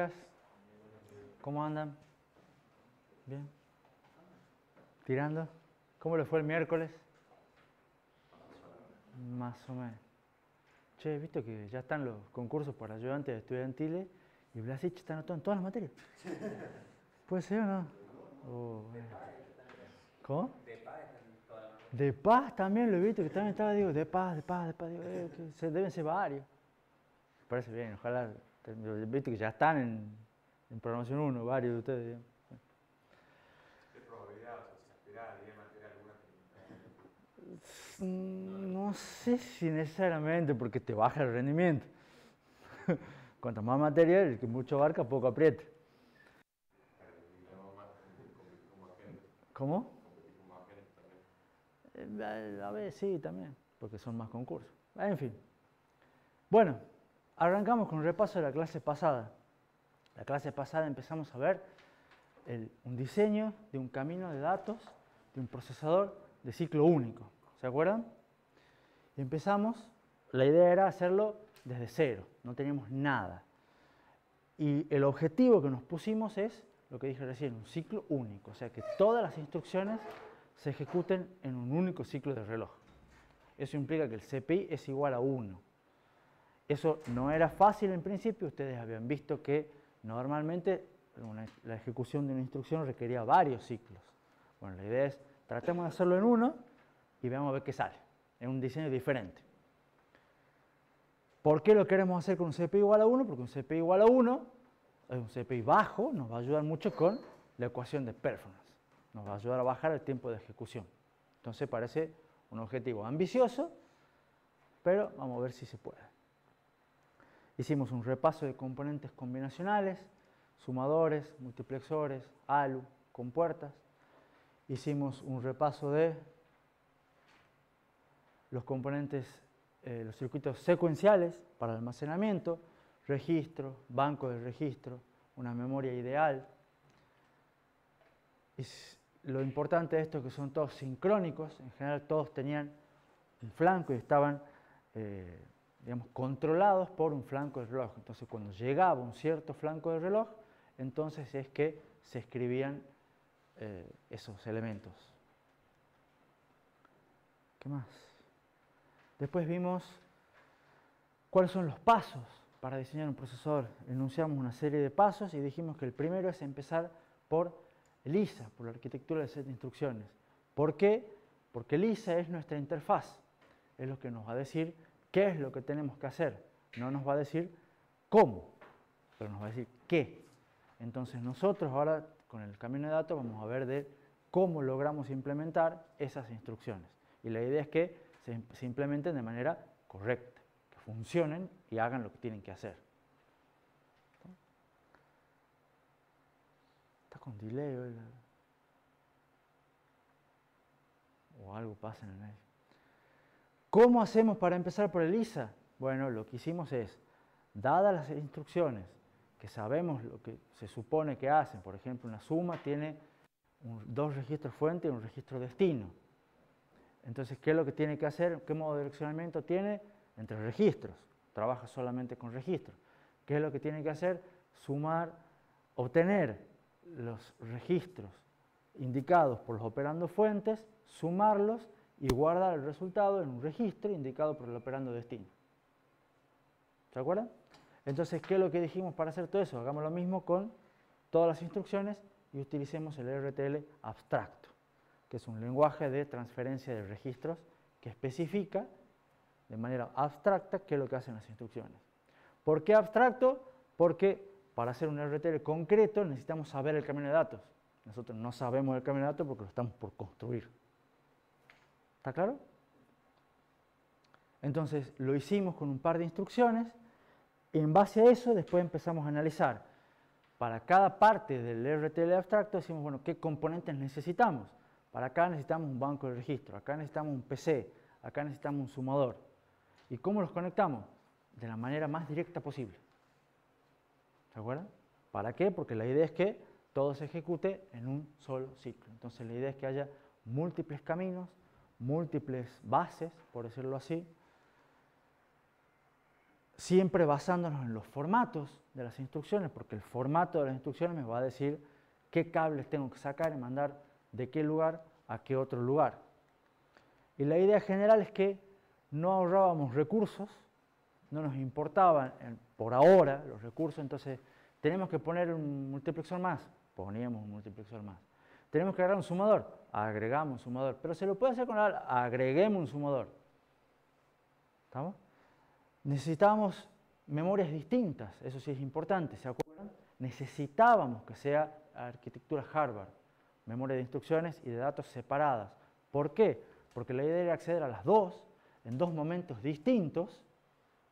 días. ¿Cómo andan? ¿Bien? ¿Tirando? ¿Cómo le fue el miércoles? Más o menos. Che, he visto que ya están los concursos para ayudantes estudiantiles y Blasich está anotado en todas las materias. ¿Puede ser o no? Bueno. ¿Cómo? De Paz también lo he visto, que también estaba, digo, de Paz, digo, que deben ser varios. Me parece bien, ojalá, he visto que ya están en programación 1, varios de ustedes. Digamos. ¿Qué probabilidad, o sea, si aspirás a 10 materias alguna? No sé si necesariamente, porque te baja el rendimiento. Cuanto más material, el que mucho abarca, poco aprieta. ¿Cómo? A ver, sí, también, porque son más concursos. En fin. Bueno, arrancamos con un repaso de la clase pasada. La clase pasada empezamos a ver un diseño de un camino de datos de un procesador de ciclo único. ¿Se acuerdan? Y empezamos, la idea era hacerlo desde cero, no teníamos nada. Y el objetivo que nos pusimos es, lo que dije recién, un ciclo único, o sea que todas las instrucciones se ejecuten en un único ciclo de reloj. Eso implica que el CPI es igual a 1. Eso no era fácil en principio, ustedes habían visto que normalmente la ejecución de una instrucción requería varios ciclos. Bueno, la idea es, tratemos de hacerlo en uno y veamos a ver qué sale, en un diseño diferente. ¿Por qué lo queremos hacer con un CPI igual a 1? Porque un CPI igual a 1, un CPI bajo, nos va a ayudar mucho con la ecuación de performance. Nos va a ayudar a bajar el tiempo de ejecución. Entonces parece un objetivo ambicioso, pero vamos a ver si se puede. Hicimos un repaso de componentes combinacionales, sumadores, multiplexores, ALU, compuertas. Hicimos un repaso de los componentes, los circuitos secuenciales para almacenamiento, registro, banco de registro, una memoria ideal. Y lo importante de esto es que son todos sincrónicos, en general todos tenían un flanco y estaban digamos, controlados por un flanco de reloj. Entonces, cuando llegaba un cierto flanco de reloj, entonces es que se escribían esos elementos. ¿Qué más? Después vimos cuáles son los pasos para diseñar un procesador. Enunciamos una serie de pasos y dijimos que el primero es empezar por el ISA, por la arquitectura del set de instrucciones. ¿Por qué? Porque el ISA es nuestra interfaz. Es lo que nos va a decir qué es lo que tenemos que hacer. No nos va a decir cómo, pero nos va a decir qué. Entonces nosotros ahora con el camino de datos vamos a ver de cómo logramos implementar esas instrucciones. Y la idea es que se implementen de manera correcta, que funcionen y hagan lo que tienen que hacer. Está con delay hoy. O algo pasa en el medio. ¿Cómo hacemos para empezar por el ISA? Bueno, lo que hicimos es, dadas las instrucciones que sabemos lo que se supone que hacen, por ejemplo, una suma tiene dos registros fuente y un registro destino. Entonces, ¿qué es lo que tiene que hacer? ¿Qué modo de direccionamiento tiene? Entre registros. Trabaja solamente con registros. ¿Qué es lo que tiene que hacer? Sumar, obtener los registros indicados por los operando fuentes, sumarlos y guardar el resultado en un registro indicado por el operando destino. ¿Se acuerdan? Entonces, ¿qué es lo que dijimos para hacer todo eso? Hagamos lo mismo con todas las instrucciones y utilicemos el RTL abstracto, que es un lenguaje de transferencia de registros que especifica de manera abstracta qué es lo que hacen las instrucciones. ¿Por qué abstracto? Porque para hacer un RTL concreto necesitamos saber el camino de datos. Nosotros no sabemos el camino de datos porque lo estamos por construir. ¿Está claro? Entonces lo hicimos con un par de instrucciones y en base a eso después empezamos a analizar. Para cada parte del RTL abstracto decimos, bueno, ¿qué componentes necesitamos? Para acá necesitamos un banco de registro, acá necesitamos un PC, acá necesitamos un sumador. ¿Y cómo los conectamos? De la manera más directa posible. ¿Se acuerdan? ¿Para qué? Porque la idea es que todo se ejecute en un solo ciclo. Entonces la idea es que haya múltiples caminos, múltiples bases, por decirlo así, siempre basándonos en los formatos de las instrucciones, porque el formato de las instrucciones me va a decir qué cables tengo que sacar y mandar de qué lugar a qué otro lugar. Y la idea general es que no ahorrábamos recursos, no nos importaban por ahora los recursos, entonces tenemos que poner un multiplexor más, poníamos un multiplexor más. Tenemos que agregar un sumador, agregamos un sumador, pero se lo puede hacer con agreguemos un sumador. ¿Estamos? Necesitábamos memorias distintas, eso sí es importante, ¿se acuerdan? Necesitábamos que sea arquitectura Harvard, memoria de instrucciones y de datos separadas. ¿Por qué? Porque la idea era acceder a las dos en dos momentos distintos,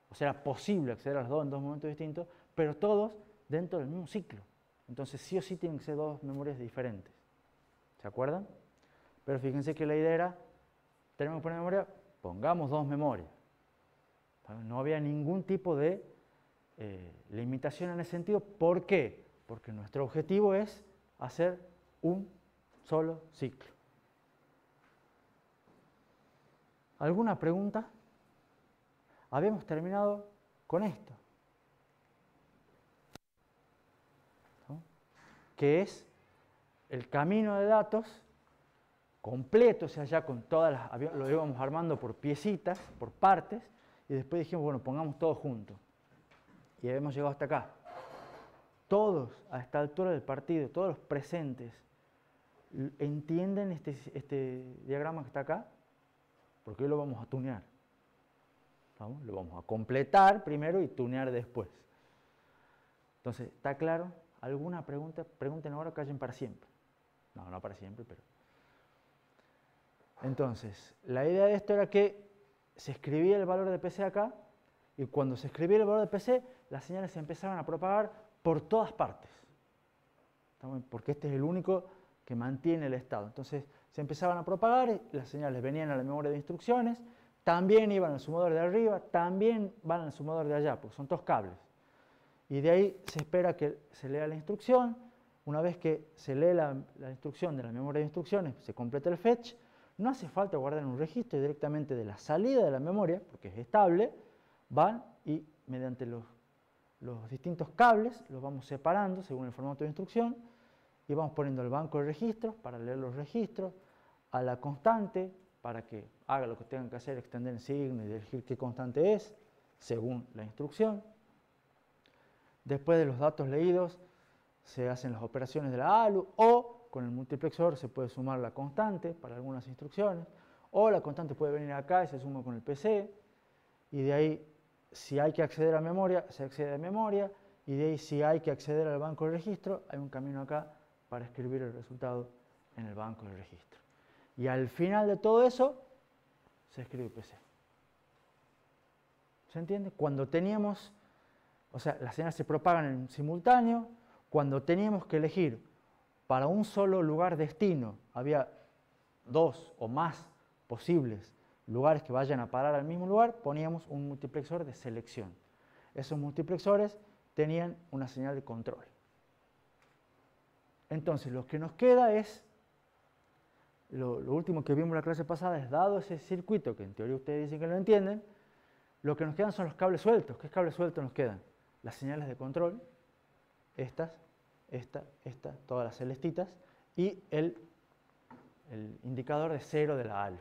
o sea, era posible acceder a las dos en dos momentos distintos, pero todos dentro del mismo ciclo. Entonces sí o sí tienen que ser dos memorias diferentes. ¿Se acuerdan? Pero fíjense que la idea era, tenemos que poner memoria, pongamos dos memorias. No había ningún tipo de limitación en ese sentido. ¿Por qué? Porque nuestro objetivo es hacer un solo ciclo. ¿Alguna pregunta? Habíamos terminado con esto, ¿no? Que es el camino de datos completo, o sea, ya con todas las, lo íbamos armando por piecitas, por partes, y después dijimos, bueno, pongamos todo junto. Y habíamos llegado hasta acá. Todos, a esta altura del partido, todos los presentes, ¿entienden este diagrama que está acá? Porque hoy lo vamos a tunear. ¿Vamos? Lo vamos a completar primero y tunear después. Entonces, ¿está claro? ¿Alguna pregunta? Pregunten ahora o callen para siempre. No, no para siempre, pero... Entonces, la idea de esto era que se escribía el valor de PC acá, y cuando se escribía el valor de PC, las señales se empezaban a propagar por todas partes. Porque este es el único que mantiene el estado. Entonces, se empezaban a propagar, y las señales venían a la memoria de instrucciones, también iban al sumador de arriba, también van al sumador de allá, porque son todos cables. Y de ahí se espera que se lea la instrucción. Una vez que se lee la instrucción de la memoria de instrucciones, se completa el fetch. No hace falta guardar en un registro, directamente de la salida de la memoria, porque es estable, van y mediante los distintos cables los vamos separando según el formato de instrucción y vamos poniendo el banco de registros para leer los registros, a la constante para que haga lo que tengan que hacer, extender el signo y elegir qué constante es, según la instrucción. Después de los datos leídos se hacen las operaciones de la ALU o con el multiplexor se puede sumar la constante para algunas instrucciones, o la constante puede venir acá y se suma con el PC, y de ahí, si hay que acceder a memoria, se accede a memoria, y de ahí, si hay que acceder al banco de registro, hay un camino acá para escribir el resultado en el banco de registro. Y al final de todo eso, se escribe PC. ¿Se entiende? Cuando teníamos, o sea, las señales se propagan en simultáneo, cuando teníamos que elegir para un solo lugar destino, había dos o más posibles lugares que vayan a parar al mismo lugar, poníamos un multiplexor de selección. Esos multiplexores tenían una señal de control. Entonces, lo que nos queda es, lo último que vimos en la clase pasada es, dado ese circuito, que en teoría ustedes dicen que lo entienden, lo que nos quedan son los cables sueltos. ¿Qué cables sueltos nos quedan? Las señales de control, esta, todas las celestitas, y el indicador de cero de la ALU,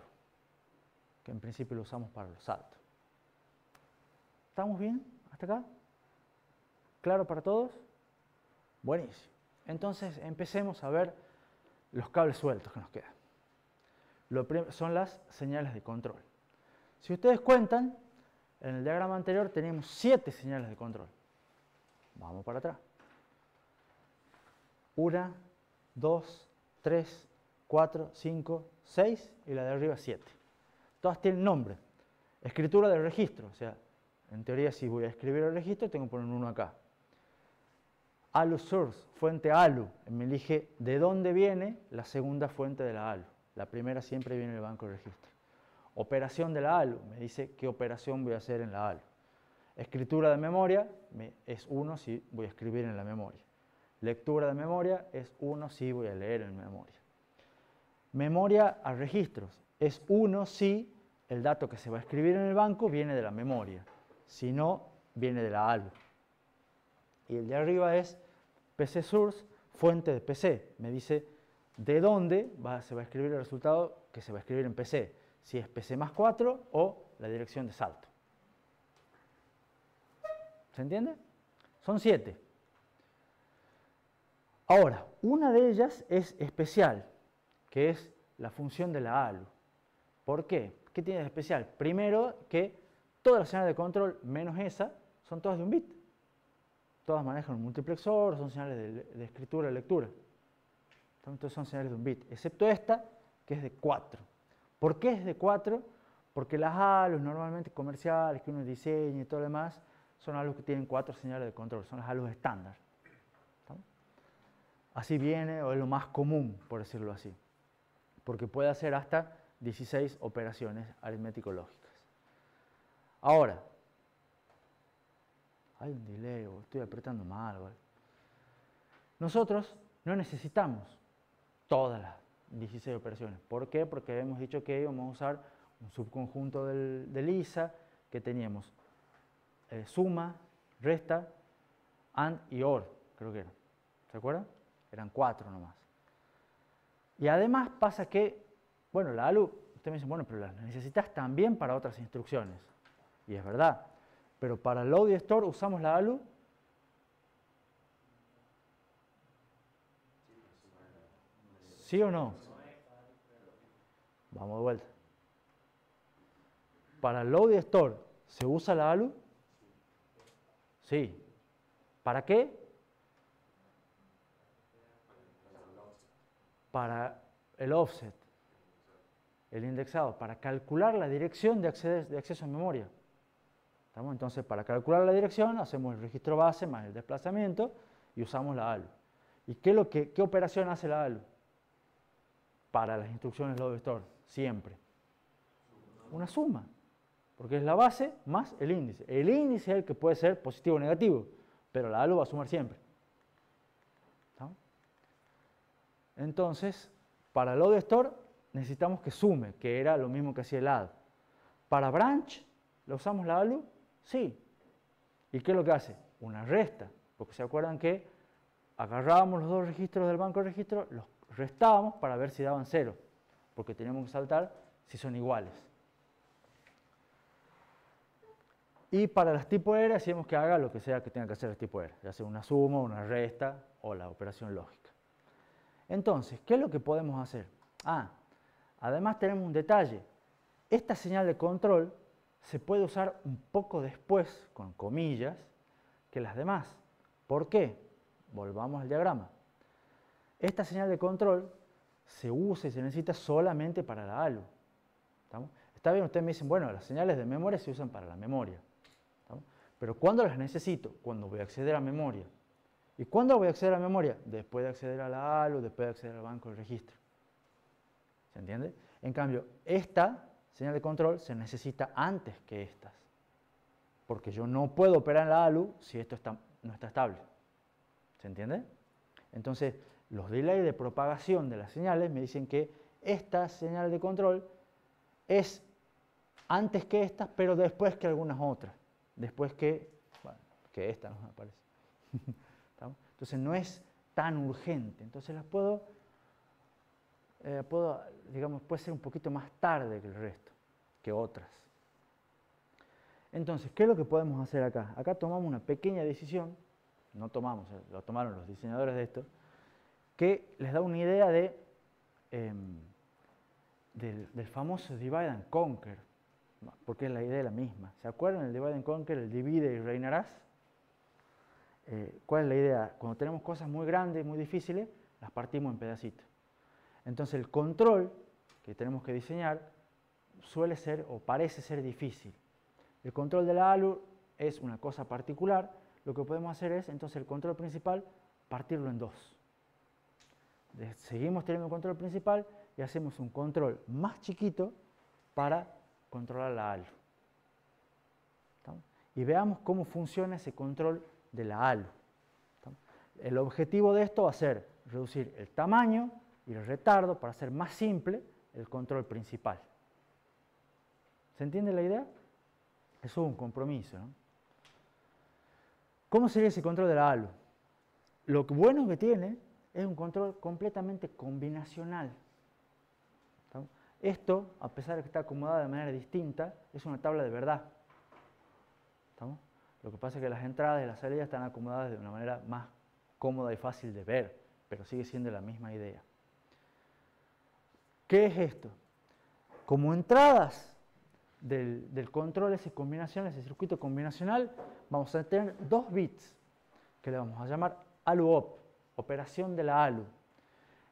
que en principio lo usamos para los saltos. ¿Estamos bien hasta acá? ¿Claro para todos? Buenísimo. Entonces empecemos a ver los cables sueltos que nos quedan. Son las señales de control. Si ustedes cuentan, en el diagrama anterior teníamos 7 señales de control. Vamos para atrás. 1, 2, 3, 4, 5, 6 y la de arriba 7. Todas tienen nombre. Escritura del registro, o sea, en teoría si voy a escribir el registro tengo que poner uno acá. ALU source, fuente ALU, me elige de dónde viene la segunda fuente de la ALU. La primera siempre viene del banco de registro. Operación de la ALU, me dice qué operación voy a hacer en la ALU. Escritura de memoria es 1 si voy a escribir en la memoria. Lectura de memoria es 1 si voy a leer en memoria. Memoria a registros es 1 si el dato que se va a escribir en el banco viene de la memoria. Si no, viene de la ALU. Y el de arriba es PC source, fuente de PC. Me dice de dónde se va a escribir el resultado que se va a escribir en PC. Si es PC más 4 o la dirección de salto. ¿Se entiende? Son 7. Ahora, una de ellas es especial, que es la función de la ALU. ¿Por qué? ¿Qué tiene de especial? Primero, que todas las señales de control, menos esa, son todas de un bit. Todas manejan un multiplexor, son señales de escritura y lectura. Entonces son señales de un bit, excepto esta, que es de 4. ¿Por qué es de 4? Porque las ALUs normalmente comerciales que uno diseña y todo lo demás, son ALUs que tienen 4 señales de control, son las ALUs estándar. Así viene, o es lo más común, por decirlo así. Porque puede hacer hasta 16 operaciones aritmético-lógicas. Ahora, hay un delay, o estoy apretando mal. ¿Vale? Nosotros no necesitamos todas las 16 operaciones. ¿Por qué? Porque hemos dicho que íbamos a usar un subconjunto del ISA, que teníamos suma, resta, AND y OR, creo que era. ¿Se acuerdan? Eran 4 nomás. Y además pasa que, bueno, la ALU, usted me dice, bueno, pero las necesitas también para otras instrucciones. Y es verdad. Pero para load y store usamos la ALU. ¿Sí o no? Vamos de vuelta. Para load y store, ¿se usa la ALU? Sí. ¿Para qué? Para el offset, el indexado, para calcular la dirección de acceso a memoria. ¿Estamos? Entonces, para calcular la dirección, hacemos el registro base más el desplazamiento y usamos la ALU. ¿Y qué operación hace la ALU? Para las instrucciones load store, siempre. Una suma, porque es la base más el índice. El índice es el que puede ser positivo o negativo, pero la ALU va a sumar siempre. ¿Estamos? Entonces, para load store necesitamos que sume, que era lo mismo que hacía el add. Para branch, ¿lo usamos la ALU? Sí. ¿Y qué es lo que hace? Una resta, porque se acuerdan que agarrábamos los dos registros del banco de registros, los restábamos para ver si daban 0, porque teníamos que saltar si son iguales. Y para las tipo R hacíamos que haga lo que sea que tenga que hacer el tipo R, ya sea una suma, una resta o la operación lógica. Entonces, ¿qué es lo que podemos hacer? Además tenemos un detalle. Esta señal de control se puede usar un poco después, con comillas, que las demás. ¿Por qué? Volvamos al diagrama. Esta señal de control se usa y se necesita solamente para la ALU. ¿Estamos? Está bien, ustedes me dicen, bueno, las señales de memoria se usan para la memoria. ¿Estamos? Pero ¿cuándo las necesito? Cuando voy a acceder a memoria. ¿Y cuándo voy a acceder a memoria? Después de acceder a la ALU, después de acceder al banco de registro. ¿Se entiende? En cambio, esta señal de control se necesita antes que estas. Porque yo no puedo operar en la ALU si esto no está estable. ¿Se entiende? Entonces, los delays de propagación de las señales me dicen que esta señal de control es antes que estas, pero después que algunas otras. Después que, bueno, que esta no me parece. Entonces no es tan urgente. Entonces las digamos, puede ser un poquito más tarde que el resto, que otras. Entonces, ¿qué es lo que podemos hacer acá? Acá tomamos una pequeña decisión, no tomamos, lo tomaron los diseñadores de esto, que les da una idea del famoso divide and conquer, porque la idea es la misma. ¿Se acuerdan del divide and conquer, el divide y reinarás? ¿Cuál es la idea? Cuando tenemos cosas muy grandes, muy difíciles, las partimos en pedacitos. Entonces el control que tenemos que diseñar suele ser o parece ser difícil. El control de la ALU es una cosa particular. Lo que podemos hacer es, entonces, el control principal, partirlo en dos. Seguimos teniendo un control principal y hacemos un control más chiquito para controlar la ALU. ¿Estamos? Y veamos cómo funciona ese control de la ALU. ¿Estamos? El objetivo de esto va a ser reducir el tamaño y el retardo para hacer más simple el control principal. ¿Se entiende la idea? Eso es un compromiso, ¿no? ¿Cómo sería ese control de la ALU? Lo bueno que tiene es un control completamente combinacional. Esto, a pesar de que está acomodado de manera distinta, es una tabla de verdad. ¿Estamos? Lo que pasa es que las entradas y las salidas están acomodadas de una manera más cómoda y fácil de ver, pero sigue siendo la misma idea. ¿Qué es esto? Como entradas del control, ese circuito combinacional, vamos a tener 2 bits que le vamos a llamar ALU-OP, operación de la ALU.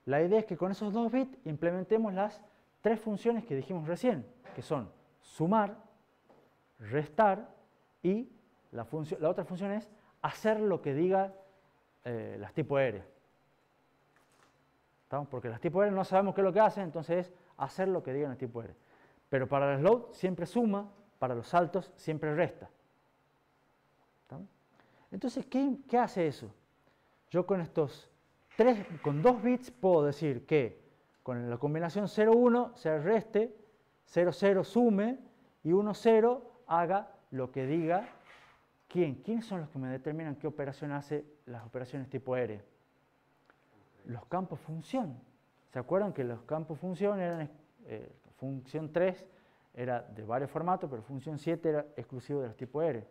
La idea es que con esos 2 bits implementemos las 3 funciones que dijimos recién, que son sumar, restar y la otra función es hacer lo que diga las tipo R. ¿Estamos? Porque las tipo R no sabemos qué es lo que hacen, entonces es hacer lo que digan las tipo R. Pero para el load siempre suma, para los saltos siempre resta. ¿Estamos? Entonces, ¿qué hace eso? Yo con con 2 bits puedo decir que con la combinación 0, 1 se reste, 0, 0 sume y 1, 0 haga lo que diga quién. ¿Quiénes son los que me determinan qué operación hace las operaciones tipo R? Los campos función. ¿Se acuerdan que los campos función eran, función 3 era de varios formatos, pero función 7 era exclusivo de los tipo R?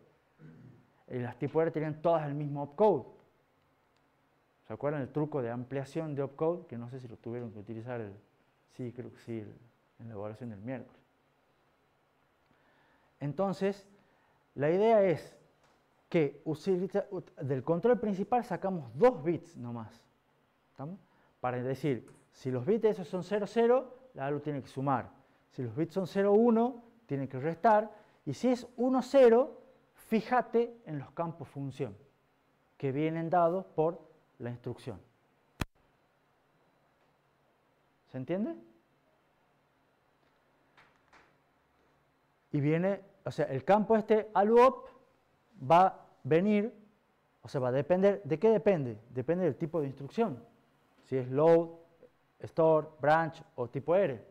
Y las tipo R tenían todas el mismo opcode. ¿Se acuerdan el truco de ampliación de opcode? Que no sé si lo tuvieron que utilizar, sí, creo que sí, en la evaluación del miércoles. Entonces, la idea es que del control principal sacamos 2 bits nomás. ¿Estamos? Para decir, si los bits esos son 0, 0, la ALU tiene que sumar. Si los bits son 0, 1, tiene que restar. Y si es 1, 0, fíjate en los campos función, que vienen dados por la instrucción. ¿Se entiende? Y viene, o sea, el campo ALU-OP va a venir, o sea, va a depender, ¿de qué depende? Depende del tipo de instrucción. Si es load, store, branch o tipo R.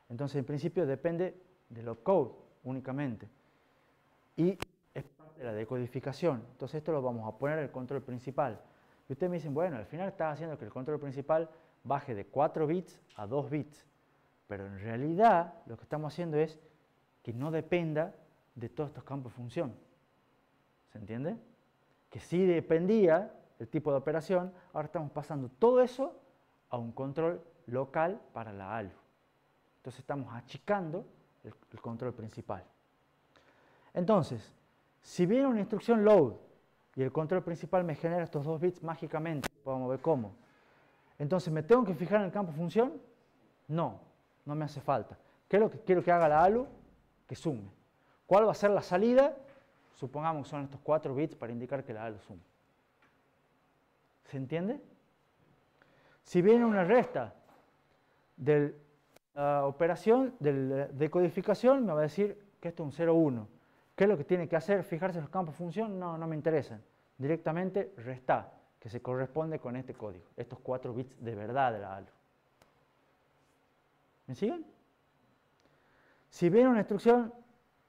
Entonces, en principio, depende del opcode únicamente. Y es parte de la decodificación. Entonces, esto lo vamos a poner en el control principal. Y ustedes me dicen, bueno, al final está haciendo que el control principal baje de 4 bits a 2 bits. Pero en realidad, lo que estamos haciendo es que no dependa de todos estos campos de función. ¿Se entiende? Que sí dependía el tipo de operación, ahora estamos pasando todo eso a un control local para la ALU. Entonces estamos achicando el control principal. Entonces, si viene una instrucción load y el control principal me genera estos 2 bits mágicamente, podemos ver cómo. Entonces, ¿me tengo que fijar en el campo función? No, no me hace falta. ¿Qué es lo que quiero que haga la ALU? Que sume. ¿Cuál va a ser la salida? Supongamos que son estos 4 bits para indicar que la ALU suma. ¿Se entiende? Si viene una resta de la operación de decodificación, me va a decir que esto es un 0, 1. ¿Qué es lo que tiene que hacer? ¿Fijarse en los campos de función? No, no me interesan. Directamente resta, que se corresponde con este código. Estos 4 bits de verdad de la ALU. ¿Me siguen? Si viene una instrucción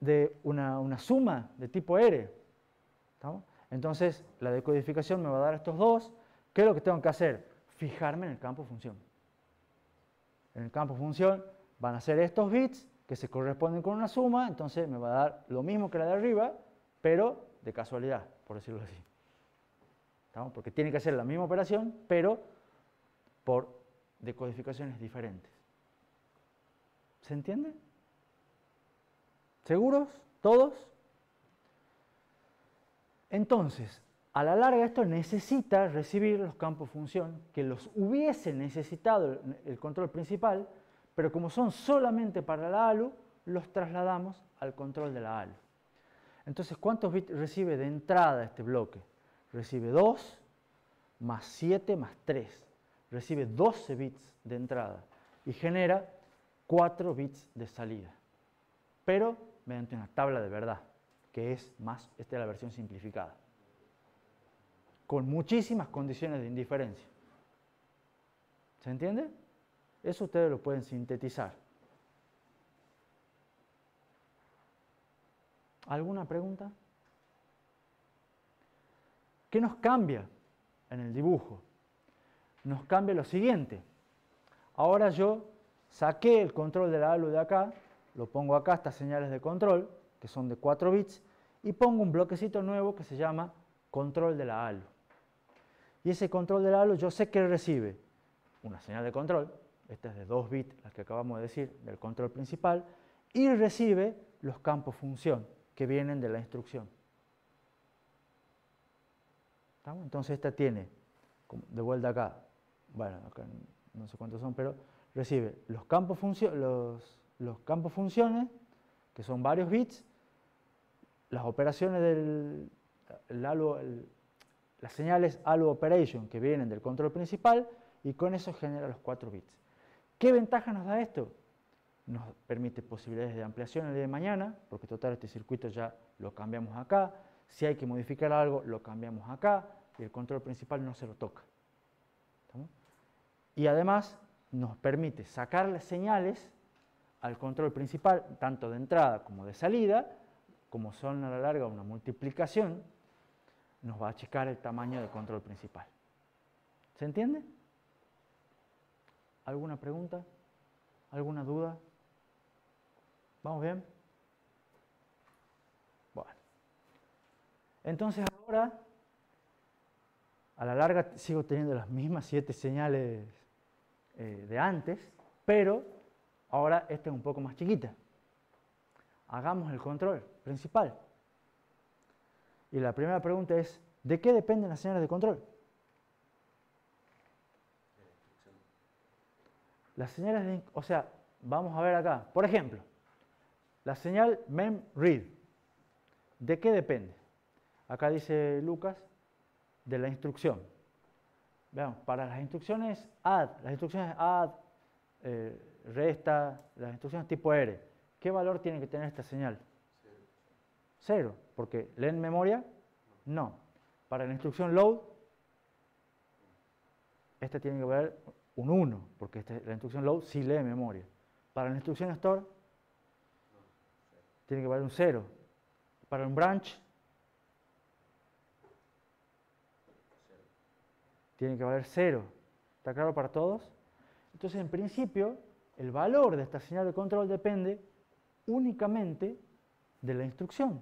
de una suma de tipo R, ¿estamos? Entonces la decodificación me va a dar estos 2. ¿Qué es lo que tengo que hacer? Fijarme en el campo función. En el campo función van a ser estos bits que se corresponden con una suma, entonces me va a dar lo mismo que la de arriba, pero de casualidad, por decirlo así. ¿Estamos? Porque tiene que hacer la misma operación, pero por decodificaciones diferentes. ¿Se entiende? ¿Seguros? ¿Todos? Entonces, a la larga esto necesita recibir los campos función que los hubiese necesitado el control principal, pero como son solamente para la ALU, los trasladamos al control de la ALU. Entonces, ¿cuántos bits recibe de entrada este bloque? Recibe 2 más 7 más 3. Recibe 12 bits de entrada y genera 4 bits de salida, pero mediante una tabla de verdad, que es más, esta es la versión simplificada, con muchísimas condiciones de indiferencia. ¿Se entiende? Eso ustedes lo pueden sintetizar. ¿Alguna pregunta? ¿Qué nos cambia en el dibujo? Nos cambia lo siguiente. Ahora yo saqué el control de la ALU de acá, lo pongo acá, estas señales de control, que son de 4 bits, y pongo un bloquecito nuevo que se llama control de la ALU. Y ese control de la ALU yo sé que recibe una señal de control, esta es de 2 bits, la que acabamos de decir, del control principal, y recibe los campos función que vienen de la instrucción. ¿Estamos? Entonces esta tiene, de vuelta acá, bueno, acá no sé cuántos son, pero recibe los campos funciones, que son varios bits, las operaciones las señales ALU operation que vienen del control principal, y con eso genera los 4 bits. ¿Qué ventaja nos da esto? Nos permite posibilidades de ampliación el día de mañana, porque total este circuito ya lo cambiamos acá. Si hay que modificar algo, lo cambiamos acá, y el control principal no se lo toca. ¿Estamos? Y además nos permite sacar las señales al control principal, tanto de entrada como de salida, como son a la larga una multiplicación, nos va a achicar el tamaño del control principal. ¿Se entiende? ¿Alguna pregunta? ¿Alguna duda? ¿Vamos bien? Bueno. Entonces ahora, a la larga sigo teniendo las mismas 7 señales de antes, pero ahora esta es un poco más chiquita. Hagamos el control principal. Y la primera pregunta es, ¿de qué dependen las señales de control? Las señales de, o sea, vamos a ver acá, por ejemplo, la señal memRead, ¿de qué depende? Acá dice Lucas, de la instrucción. Veamos, para las instrucciones add, resta, las instrucciones tipo R, ¿qué valor tiene que tener esta señal? 0, porque lee en memoria, no. Para la instrucción load, esta tiene que valer un 1, porque la instrucción load sí lee memoria. Para la instrucción store, tiene que valer un 0. Para un branch, tiene que valer 0. ¿Está claro para todos? Entonces, en principio, el valor de esta señal de control depende únicamente de la instrucción.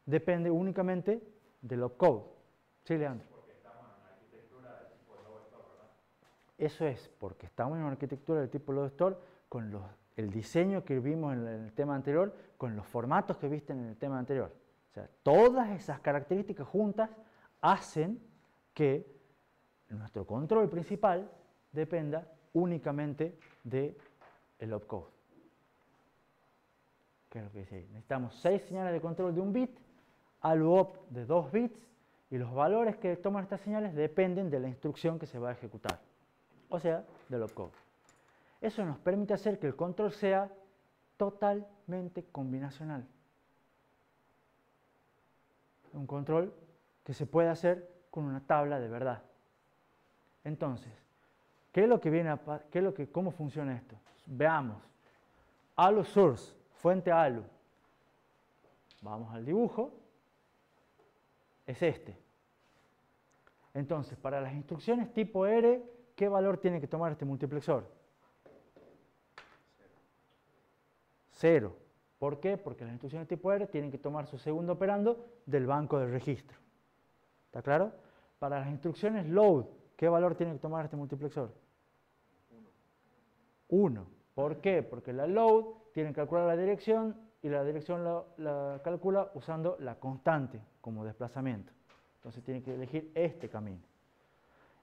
Depende únicamente del opcode. ¿Sí, Leandro? Porque estamos en una arquitectura del tipo load store, ¿verdad? Eso es, porque estamos en una arquitectura del tipo load store con el diseño que vimos en el tema anterior, con los formatos que viste en el tema anterior. O sea, todas esas características juntas hacen que nuestro control principal dependa únicamente del opcode. ¿Qué es lo que dice ahí? Necesitamos 6 señales de control de 1 bit, ALU-OP de 2 bits, y los valores que toman estas señales dependen de la instrucción que se va a ejecutar, o sea, del opcode. Eso nos permite hacer que el control sea totalmente combinacional. Un control que se puede hacer con una tabla de verdad. Entonces, ¿cómo funciona esto? Veamos. ALU source, fuente ALU. Vamos al dibujo. Es este. Entonces, para las instrucciones tipo R, ¿qué valor tiene que tomar este multiplexor? 0. ¿Por qué? Porque las instrucciones tipo R tienen que tomar su segundo operando del banco de registro. ¿Está claro? Para las instrucciones load, ¿qué valor tiene que tomar este multiplexor? 1. ¿Por qué? Porque la load tiene que calcular la dirección y la dirección la calcula usando la constante como desplazamiento. Entonces tiene que elegir este camino.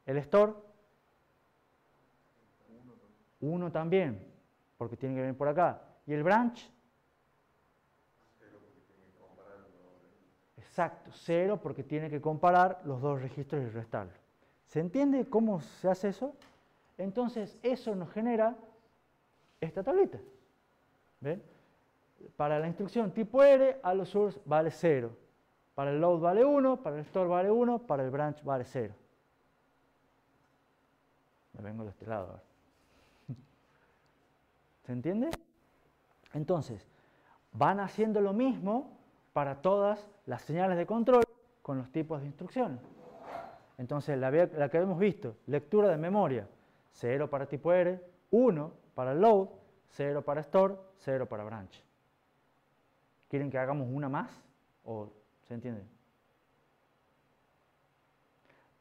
El store, 1 también, porque tiene que venir por acá. Y el branch, exacto, 0 porque tiene que comparar los dos registros y restarlos. ¿Se entiende cómo se hace eso? Entonces eso nos genera esta tablita. ¿Ven? Para la instrucción tipo R, ALU source vale 0. Para el load vale 1, para el store vale 1, para el branch vale 0. Me vengo de este lado ahora. ¿Se entiende? Entonces, van haciendo lo mismo para todas las señales de control con los tipos de instrucciones. Entonces, la que habíamos visto, lectura de memoria, 0 para tipo R, 1 para load, 0 para store, 0 para branch. ¿Quieren que hagamos una más? ¿O se entiende?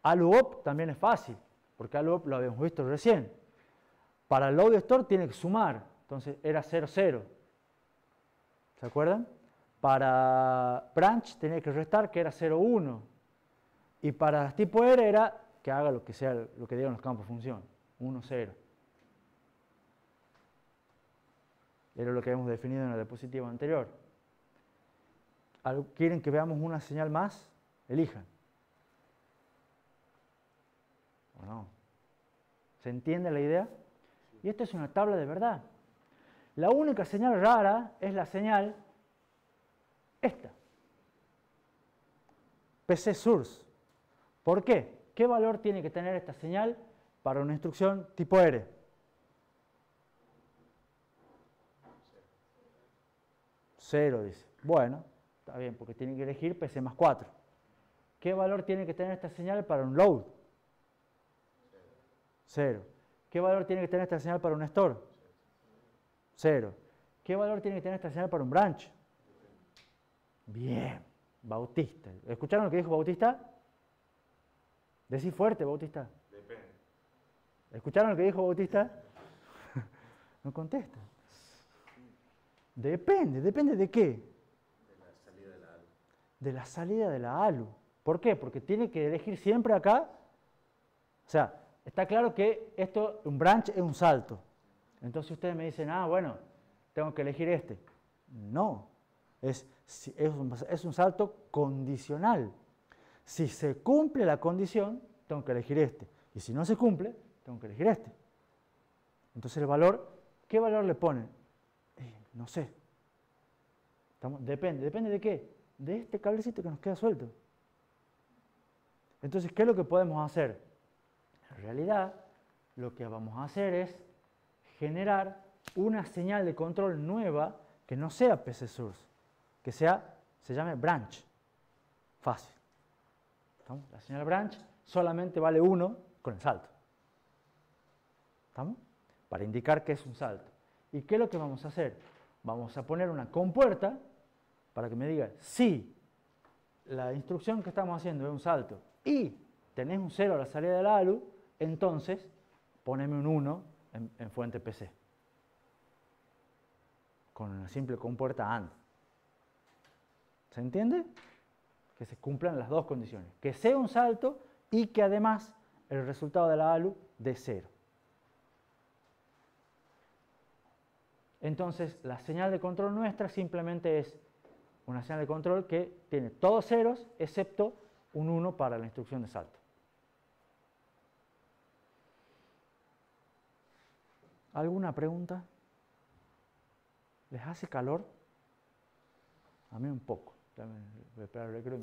ALUOP también es fácil, porque ALUOP lo habíamos visto recién. Para load y store tiene que sumar, entonces era 0, 0. ¿Se acuerdan? Para branch tenía que restar, que era 0, 1. Y para tipo R era que haga lo que sea, lo que digan los campos de función, 1, 0. Era lo que habíamos definido en la diapositiva anterior. ¿Quieren que veamos una señal más? Elijan. ¿O no? ¿Se entiende la idea? Y esto es una tabla de verdad. La única señal rara es la señal esta. PC source. ¿Por qué? ¿Qué valor tiene que tener esta señal para una instrucción tipo R? 0, dice. Bueno, está bien, porque tiene que elegir PC más 4. ¿Qué valor tiene que tener esta señal para un load? 0. ¿Qué valor tiene que tener esta señal para un store? 0. ¿Qué valor tiene que tener esta señal para un branch? Bien, Bautista. ¿Escucharon lo que dijo Bautista? Decí fuerte, Bautista. Depende. ¿Escucharon lo que dijo Bautista? No contesta. Depende de qué. De la salida de la ALU. De la salida de la ALU. ¿Por qué? Porque tiene que elegir siempre acá. O sea, está claro que esto, un branch es un salto. Entonces ustedes me dicen, ah, bueno, tengo que elegir este. No, es un salto condicional. Si se cumple la condición, tengo que elegir este. Y si no se cumple, tengo que elegir este. Entonces el valor, ¿qué valor le ponen? No sé. Depende de qué. De este cablecito que nos queda suelto. Entonces, ¿qué es lo que podemos hacer? En realidad, lo que vamos a hacer es generar una señal de control nueva que no sea PC source, que se llame branch. Fácil. ¿Estamos? La señal branch solamente vale 1 con el salto. ¿Estamos? Para indicar que es un salto. ¿Y qué es lo que vamos a hacer? Vamos a poner una compuerta para que me diga si la instrucción que estamos haciendo es un salto y tenés un 0 a la salida de la ALU, entonces poneme un 1 en fuente PC. Con una simple compuerta AND. ¿Se entiende? Que se cumplan las dos condiciones. Que sea un salto y que además el resultado de la ALU dé 0. Entonces, la señal de control nuestra simplemente es una señal de control que tiene todos ceros excepto un 1 para la instrucción de salto. ¿Alguna pregunta? ¿Les hace calor? A mí un poco. Voy a esperar el recreo.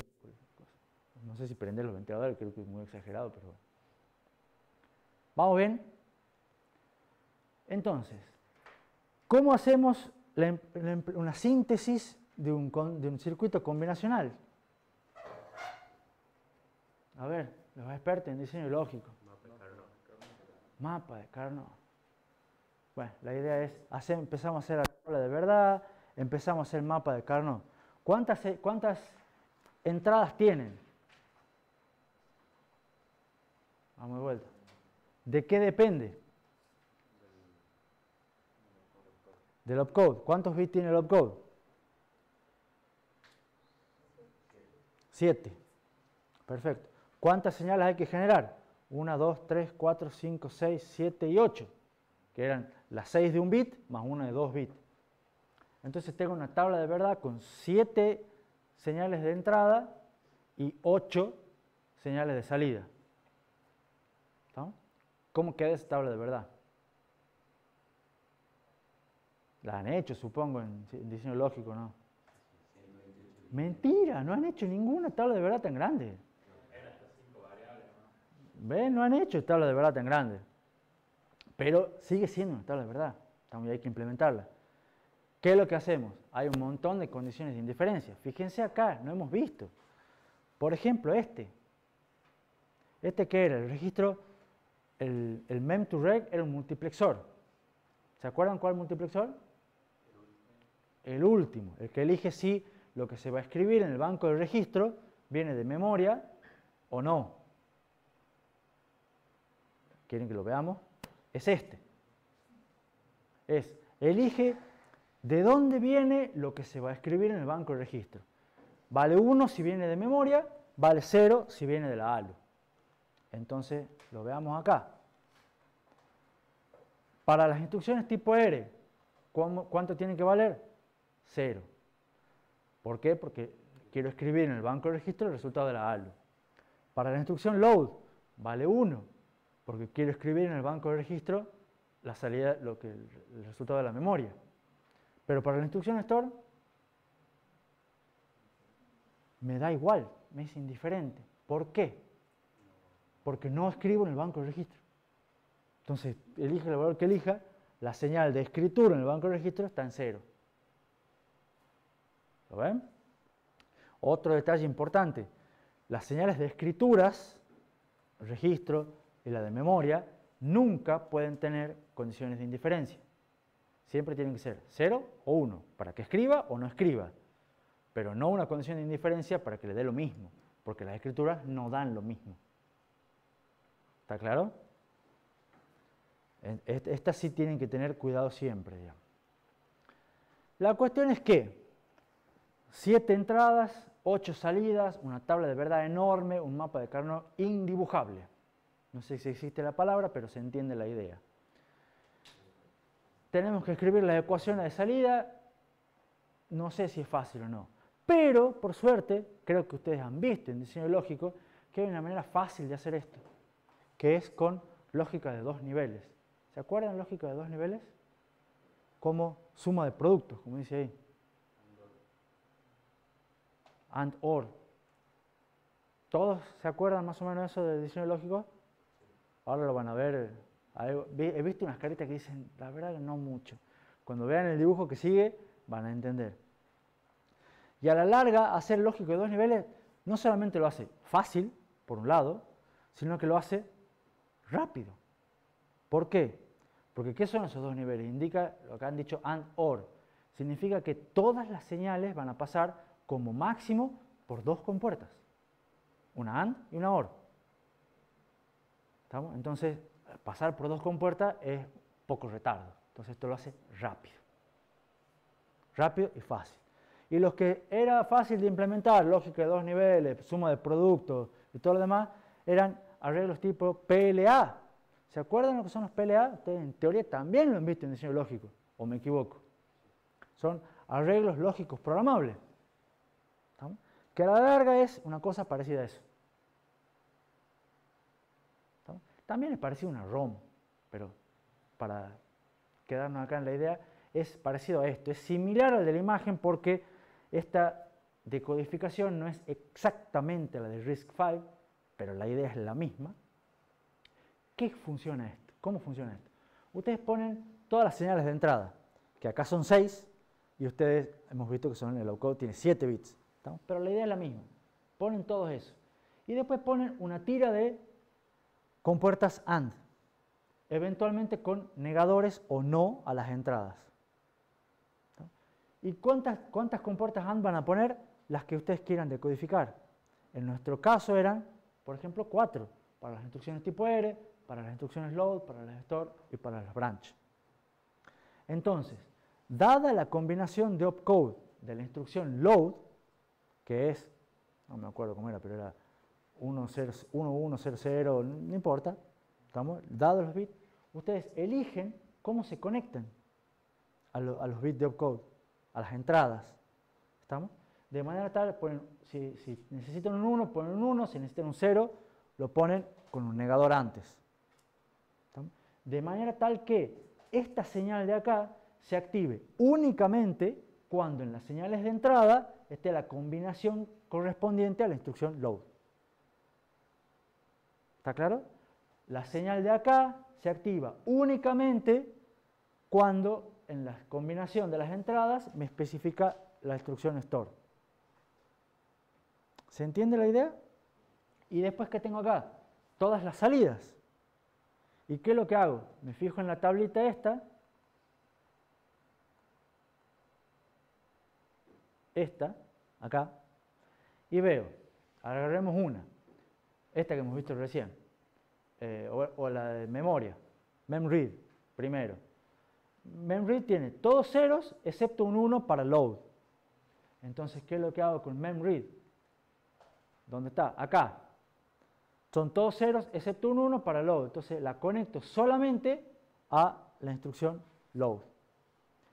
No sé si prender los ventiladores, creo que es muy exagerado, pero bueno. ¿Vamos bien? Entonces, ¿cómo hacemos una síntesis de un circuito combinacional? A ver, los expertos en diseño lógico. Mapa de Carnot. Bueno, la idea es, empezamos a hacer la tabla de verdad, empezamos a hacer el mapa de Carnot. ¿Cuántas entradas tienen? Vamos de vuelta. ¿De qué depende? Del opcode. ¿Cuántos bits tiene el opcode? 7. Perfecto. ¿Cuántas señales hay que generar? 1, 2, 3, 4, 5, 6, 7 y 8. Que eran las 6 de un bit más una de 2 bits. Entonces tengo una tabla de verdad con 7 señales de entrada y 8 señales de salida. ¿Estamos? ¿Cómo queda esa tabla de verdad? La han hecho, supongo, en diseño lógico, ¿no? Mentira, no han hecho ninguna tabla de verdad tan grande. ¿Ven? No han hecho tabla de verdad tan grande. Pero sigue siendo una tabla de verdad. También hay que implementarla. ¿Qué es lo que hacemos? Hay un montón de condiciones de indiferencia. Fíjense acá, no hemos visto. Por ejemplo, este ¿Este qué era? El registro, el mem2reg era un multiplexor. ¿Se acuerdan cuál multiplexor? El último, el que elige si lo que se va a escribir en el banco de registro viene de memoria o no. ¿Quieren que lo veamos? Es este. Elige de dónde viene lo que se va a escribir en el banco de registro. Vale 1 si viene de memoria, vale 0 si viene de la ALU. Entonces, lo veamos acá. Para las instrucciones tipo R, ¿cuánto tiene que valer? 0. ¿Por qué? Porque quiero escribir en el banco de registro el resultado de la ALU. Para la instrucción load, vale 1, porque quiero escribir en el banco de registro la salida, el resultado de la memoria. Pero para la instrucción store, me da igual, me es indiferente. ¿Por qué? Porque no escribo en el banco de registro. Entonces, elige el valor que elija, la señal de escritura en el banco de registro está en 0. ¿Lo ven? Otro detalle importante, las señales de escrituras, el registro y la de memoria, nunca pueden tener condiciones de indiferencia. Siempre tienen que ser 0 o 1, para que escriba o no escriba, pero no una condición de indiferencia para que le dé lo mismo, porque las escrituras no dan lo mismo. ¿Está claro? Estas sí tienen que tener cuidado siempre, digamos. La cuestión es que 7 entradas, 8 salidas, una tabla de verdad enorme, un mapa de Carnot indibujable. No sé si existe la palabra, pero se entiende la idea. Tenemos que escribir las ecuaciones de salida, no sé si es fácil o no. Pero, por suerte, creo que ustedes han visto en diseño lógico que hay una manera fácil de hacer esto, que es con lógica de 2 niveles. ¿Se acuerdan de lógica de 2 niveles? Como suma de productos, como dice ahí. And or. ¿Todos se acuerdan más o menos de eso del diseño lógico? Ahora lo van a ver. He visto unas caritas que dicen, la verdad que no mucho. Cuando vean el dibujo que sigue, van a entender. Y a la larga, hacer lógico de 2 niveles no solamente lo hace fácil, por un lado, sino que lo hace rápido. ¿Por qué? Porque ¿qué son esos 2 niveles? Indica lo que han dicho and or. Significa que todas las señales van a pasar como máximo por 2 compuertas. Una AND y una OR. ¿Estamos? Entonces, pasar por 2 compuertas es poco retardo. Entonces, esto lo hace rápido. Rápido y fácil. Y los que era fácil de implementar, lógica de 2 niveles, suma de productos y todo lo demás, eran arreglos tipo PLA. ¿Se acuerdan lo que son los PLA? Ustedes en teoría también lo han visto en diseño lógico, o me equivoco. Son arreglos lógicos programables. ¿Estamos? Que a la larga es una cosa parecida a eso. ¿Estamos? También es parecido a una ROM, pero para quedarnos acá en la idea, es parecido a esto. Es similar al de la imagen porque esta decodificación no es exactamente la de RISC-V, pero la idea es la misma. ¿Qué funciona esto? ¿Cómo funciona esto? Ustedes ponen todas las señales de entrada, que acá son 6, y ustedes hemos visto que son el opcode tiene 7 bits. ¿Estamos? Pero la idea es la misma. Ponen todos eso. Y después ponen una tira de compuertas AND, eventualmente con negadores o no a las entradas. ¿Y cuántas compuertas AND van a poner? Las que ustedes quieran decodificar. En nuestro caso eran, por ejemplo, 4, para las instrucciones tipo R, para las instrucciones load, para las store y para las branch. Entonces, dada la combinación de opcode de la instrucción load, que es, no me acuerdo cómo era, pero era 1100, no importa, ¿estamos? Dados los bits, ustedes eligen cómo se conectan a los bits de opcode, a las entradas, ¿estamos? De manera tal, si necesitan un 1, ponen un 1, si necesitan un 0, lo ponen con un negador antes. ¿Estamos? De manera tal que esta señal de acá se active únicamente cuando en las señales de entrada esté la combinación correspondiente a la instrucción load. ¿Está claro? La señal de acá se activa únicamente cuando en la combinación de las entradas me especifica la instrucción store. ¿Se entiende la idea? Y después, ¿qué tengo acá? todas las salidas. ¿Y qué es lo que hago? Me fijo en la tablita esta, acá, y veo, agarremos una, esta que hemos visto recién, o la de memoria, memread, primero. Memread tiene todos ceros excepto un 1 para load. Entonces, ¿qué es lo que hago con memread? ¿Dónde está? Acá. Son todos ceros excepto un 1 para load. Entonces, la conecto solamente a la instrucción load.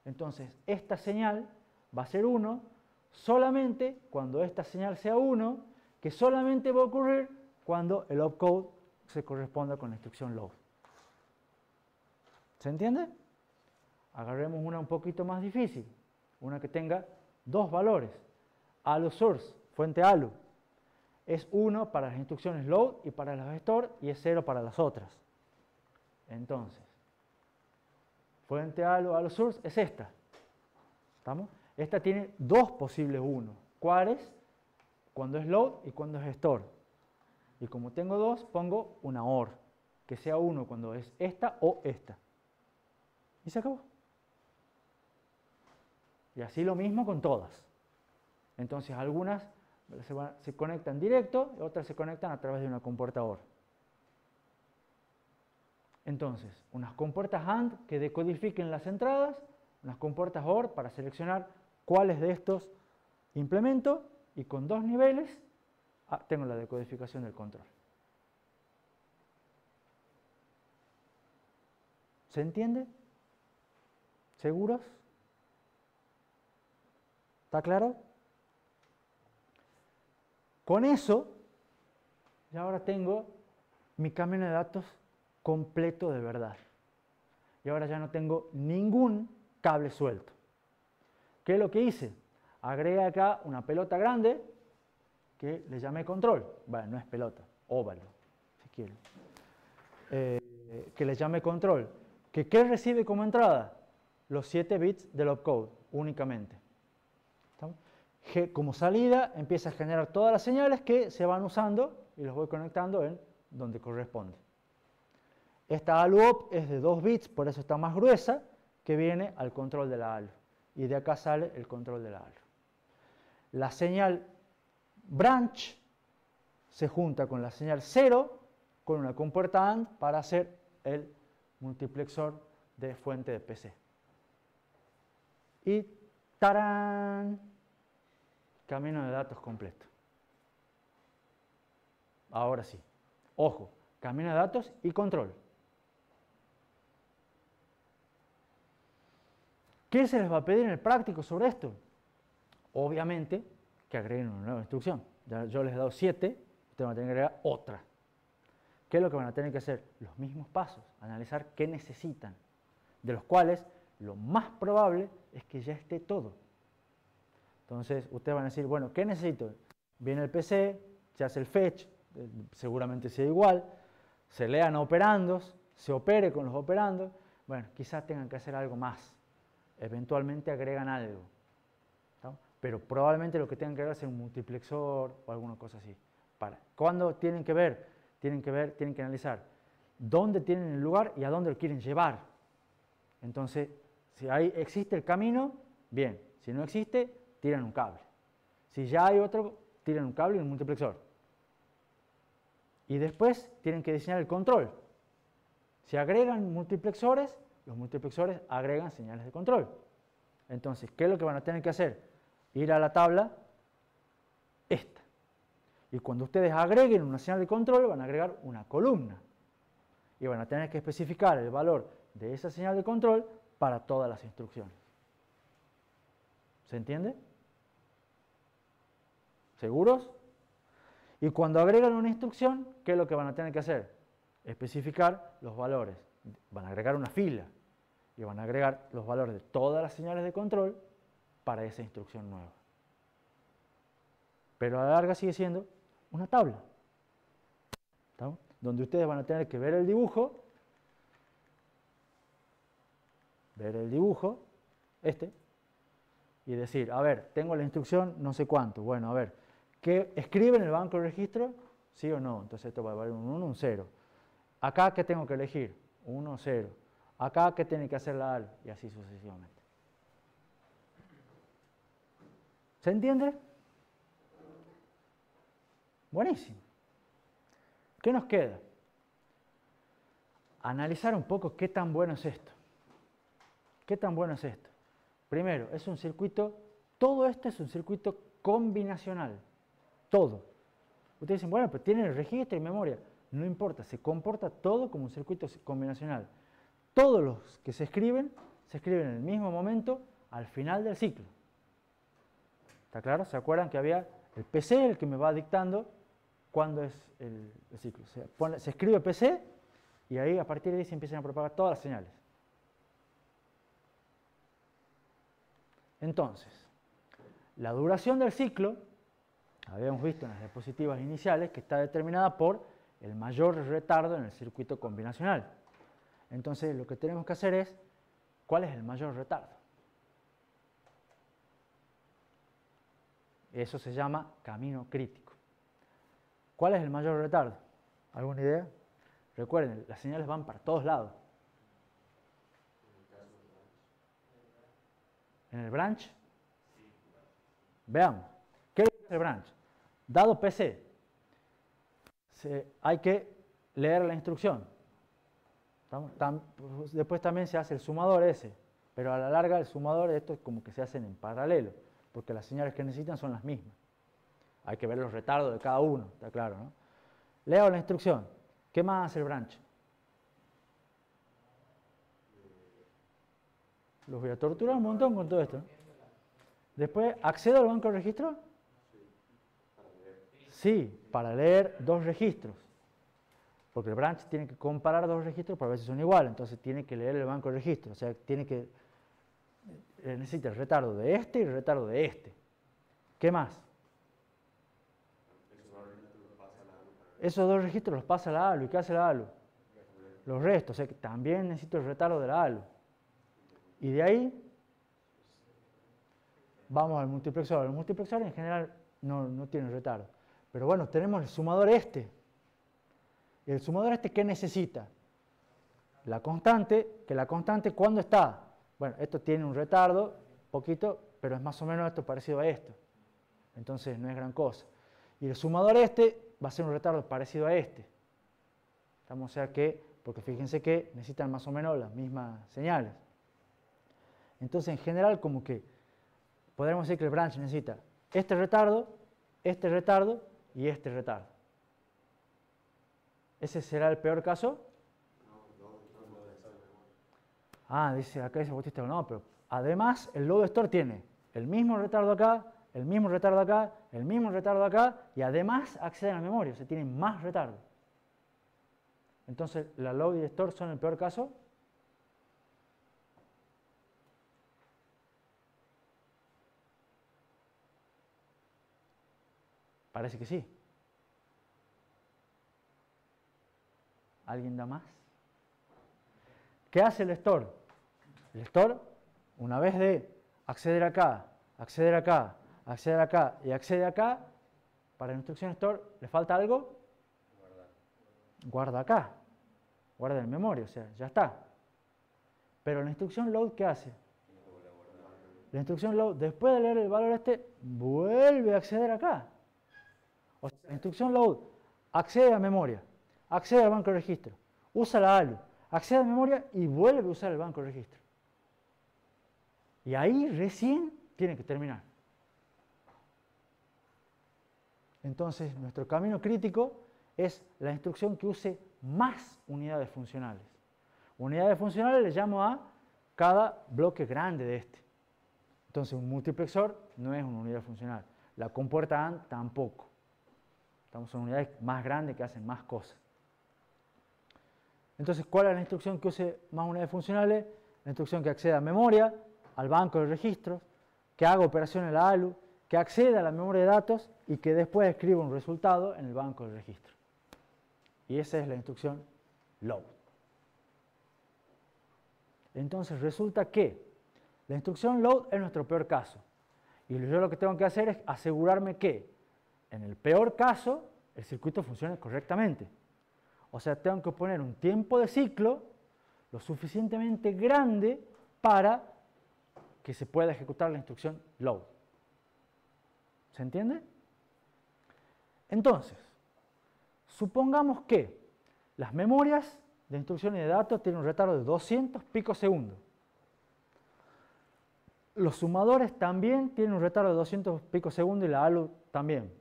Entonces, esta señal va a ser 1 solamente cuando esta señal sea 1, que solamente va a ocurrir cuando el opcode se corresponda con la instrucción load. ¿Se entiende? Agarremos una un poquito más difícil, una que tenga dos valores. ALU source, fuente ALU, es 1 para las instrucciones load y para las store y es 0 para las otras. Entonces, fuente ALU source es esta. ¿Estamos? Esta tiene dos posibles 1. ¿Cuáles? Cuando es load y cuando es store. Y como tengo dos, pongo una OR, que sea 1 cuando es esta o esta. Y se acabó. Y así lo mismo con todas. Entonces algunas se conectan directo y otras se conectan a través de una compuerta OR. Entonces, unas compuertas AND que decodifiquen las entradas, unas compuertas OR para seleccionar cuáles de estos implemento y con dos niveles tengo la decodificación del control. ¿Se entiende? ¿Seguros? ¿Está claro? Con eso, ya ahora tengo mi camino de datos completo de verdad. Y ahora ya no tengo ningún cable suelto. ¿Qué es lo que hice? Agregué acá una pelota grande que le llamé control. Bueno, no es pelota, óvalo, si quieren. Que le llamé control. ¿Qué recibe como entrada? Los 7 bits del opcode únicamente. ¿Estamos? Como salida empieza a generar todas las señales que se van usando y los voy conectando en donde corresponde. Esta ALU-OP es de 2 bits, por eso está más gruesa, que viene al control de la ALU. Y de acá sale el control de la ALU. La señal branch se junta con la señal 0 con una compuerta AND para hacer el multiplexor de fuente de PC. Y ¡tarán! Camino de datos completo. Ahora sí. Ojo, camino de datos y control. ¿Qué se les va a pedir en el práctico sobre esto? Obviamente que agreguen una nueva instrucción. Ya yo les he dado 7, ustedes van a tener que agregar otra. ¿Qué es lo que van a tener que hacer? Los mismos pasos, analizar qué necesitan, de los cuales lo más probable es que ya esté todo. Entonces, ustedes van a decir, bueno, ¿qué necesito? Viene el PC, se hace el fetch, seguramente sea igual, se lean operandos, se opere con los operandos, bueno, quizás tengan que hacer algo más, eventualmente agregan algo, ¿no? Pero probablemente lo que tengan que agregar es un multiplexor o alguna cosa así. ¿Cuándo tienen que ver? Tienen que analizar dónde tienen el lugar y a dónde lo quieren llevar. Entonces, si ahí existe el camino, bien, si no existe, tiran un cable. Si ya hay otro, tiran un cable y un multiplexor. Y después tienen que diseñar el control. Si agregan multiplexores, los multiplexores agregan señales de control. Entonces, ¿qué es lo que van a tener que hacer? Ir a la tabla esta. Y cuando ustedes agreguen una señal de control, van a agregar una columna. Y van a tener que especificar el valor de esa señal de control para todas las instrucciones. ¿Se entiende? ¿Seguros? Y cuando agregan una instrucción, ¿qué es lo que van a tener que hacer? Especificar los valores. Van a agregar una fila y van a agregar los valores de todas las señales de control para esa instrucción nueva. Pero a la larga sigue siendo una tabla, ¿estamos? Donde ustedes van a tener que ver el dibujo, y decir, a ver, tengo la instrucción no sé cuánto, bueno, a ver, ¿qué escribe en el banco de registro? ¿Sí o no? Entonces esto va a valer un 1, un 0. Acá, ¿qué tengo que elegir? 1, 0. Acá, ¿qué tiene que hacer la ALU? Y así sucesivamente. ¿Se entiende? Buenísimo. ¿Qué nos queda? Analizar un poco qué tan bueno es esto. ¿Qué tan bueno es esto? Primero, es un circuito, todo esto es un circuito combinacional. Todo. Ustedes dicen, bueno, pero tiene el registro y memoria. No importa, se comporta todo como un circuito combinacional. Todos los que se escriben en el mismo momento al final del ciclo. ¿Está claro? ¿Se acuerdan que había el PC, el que me va dictando cuándo es el ciclo? Se escribe PC y ahí a partir de ahí se empiezan a propagar todas las señales. Entonces, la duración del ciclo, habíamos visto en las diapositivas iniciales, que está determinada por el mayor retardo en el circuito combinacional. Entonces, lo que tenemos que hacer es, ¿cuál es el mayor retardo? Eso se llama camino crítico. ¿Cuál es el mayor retardo? ¿Alguna idea? Recuerden, las señales van para todos lados. ¿En el branch? Veamos. ¿Qué es el branch? Dado PC, hay que leer la instrucción. Después también se hace el sumador ese, pero a la larga el sumador, esto es como que se hacen en paralelo, porque las señales que necesitan son las mismas. Hay que ver los retardos de cada uno, está claro, ¿no? Leo la instrucción. ¿Qué más hace el branch? Los voy a torturar un montón con todo esto, ¿no? Después, ¿accedo al banco de registro? Sí, para leer dos registros. Porque el branch tiene que comparar dos registros para ver si son iguales. Entonces tiene que leer el banco de registro. O sea, necesita el retardo de este y el retardo de este. ¿Qué más? Esos dos registros los pasa la ALU. ¿Y qué hace la ALU? Los restos. O sea que también necesito el retardo de la ALU. Y de ahí vamos al multiplexor. El multiplexor en general no tiene retardo. Pero bueno, tenemos el sumador este. ¿Y el sumador este qué necesita? La constante, que la constante ¿cuándo está? Bueno, esto tiene un retardo, poquito, pero es más o menos esto parecido a esto. Entonces no es gran cosa. Y el sumador este va a ser un retardo parecido a este. O sea que, porque fíjense que necesitan más o menos las mismas señales. Entonces en general como que podríamos decir que el branch necesita este retardo y este retardo. ¿Ese será el peor caso? Ah, dice acá ese Bautista, no, pero además el load store tiene el mismo retardo acá, el mismo retardo acá, el mismo retardo acá, y además accede a la memoria, o sea, tiene más retardo. Entonces, ¿la load y store son el peor caso? Parece que sí. ¿Alguien da más? ¿Qué hace el store? El store, una vez de acceder acá, acceder acá, acceder acá y acceder acá, para la instrucción store, ¿le falta algo? Guarda acá. Guarda en memoria, o sea, ya está. Pero la instrucción load, ¿qué hace? La instrucción load, después de leer el valor este, vuelve a acceder acá. O sea, la instrucción load accede a memoria, accede al banco de registro, usa la ALU, accede a memoria y vuelve a usar el banco de registro. Y ahí recién tiene que terminar. Entonces, nuestro camino crítico es la instrucción que use más unidades funcionales. Unidades funcionales le llamo a cada bloque grande de este. Entonces, un multiplexor no es una unidad funcional. La compuerta AND tampoco. Estamos en unidades más grandes que hacen más cosas. Entonces, ¿cuál es la instrucción que use más unidades funcionales? La instrucción que acceda a memoria, al banco de registros, que haga operaciones en la ALU, que acceda a la memoria de datos y que después escriba un resultado en el banco de registro. Y esa es la instrucción load. Entonces resulta que la instrucción load es nuestro peor caso. Y yo lo que tengo que hacer es asegurarme que en el peor caso el circuito funcione correctamente. O sea, tengo que poner un tiempo de ciclo lo suficientemente grande para que se pueda ejecutar la instrucción load. ¿Se entiende? Entonces, supongamos que las memorias de instrucciones y de datos tienen un retardo de 200 picosegundos. Los sumadores también tienen un retardo de 200 picosegundos y la ALU también,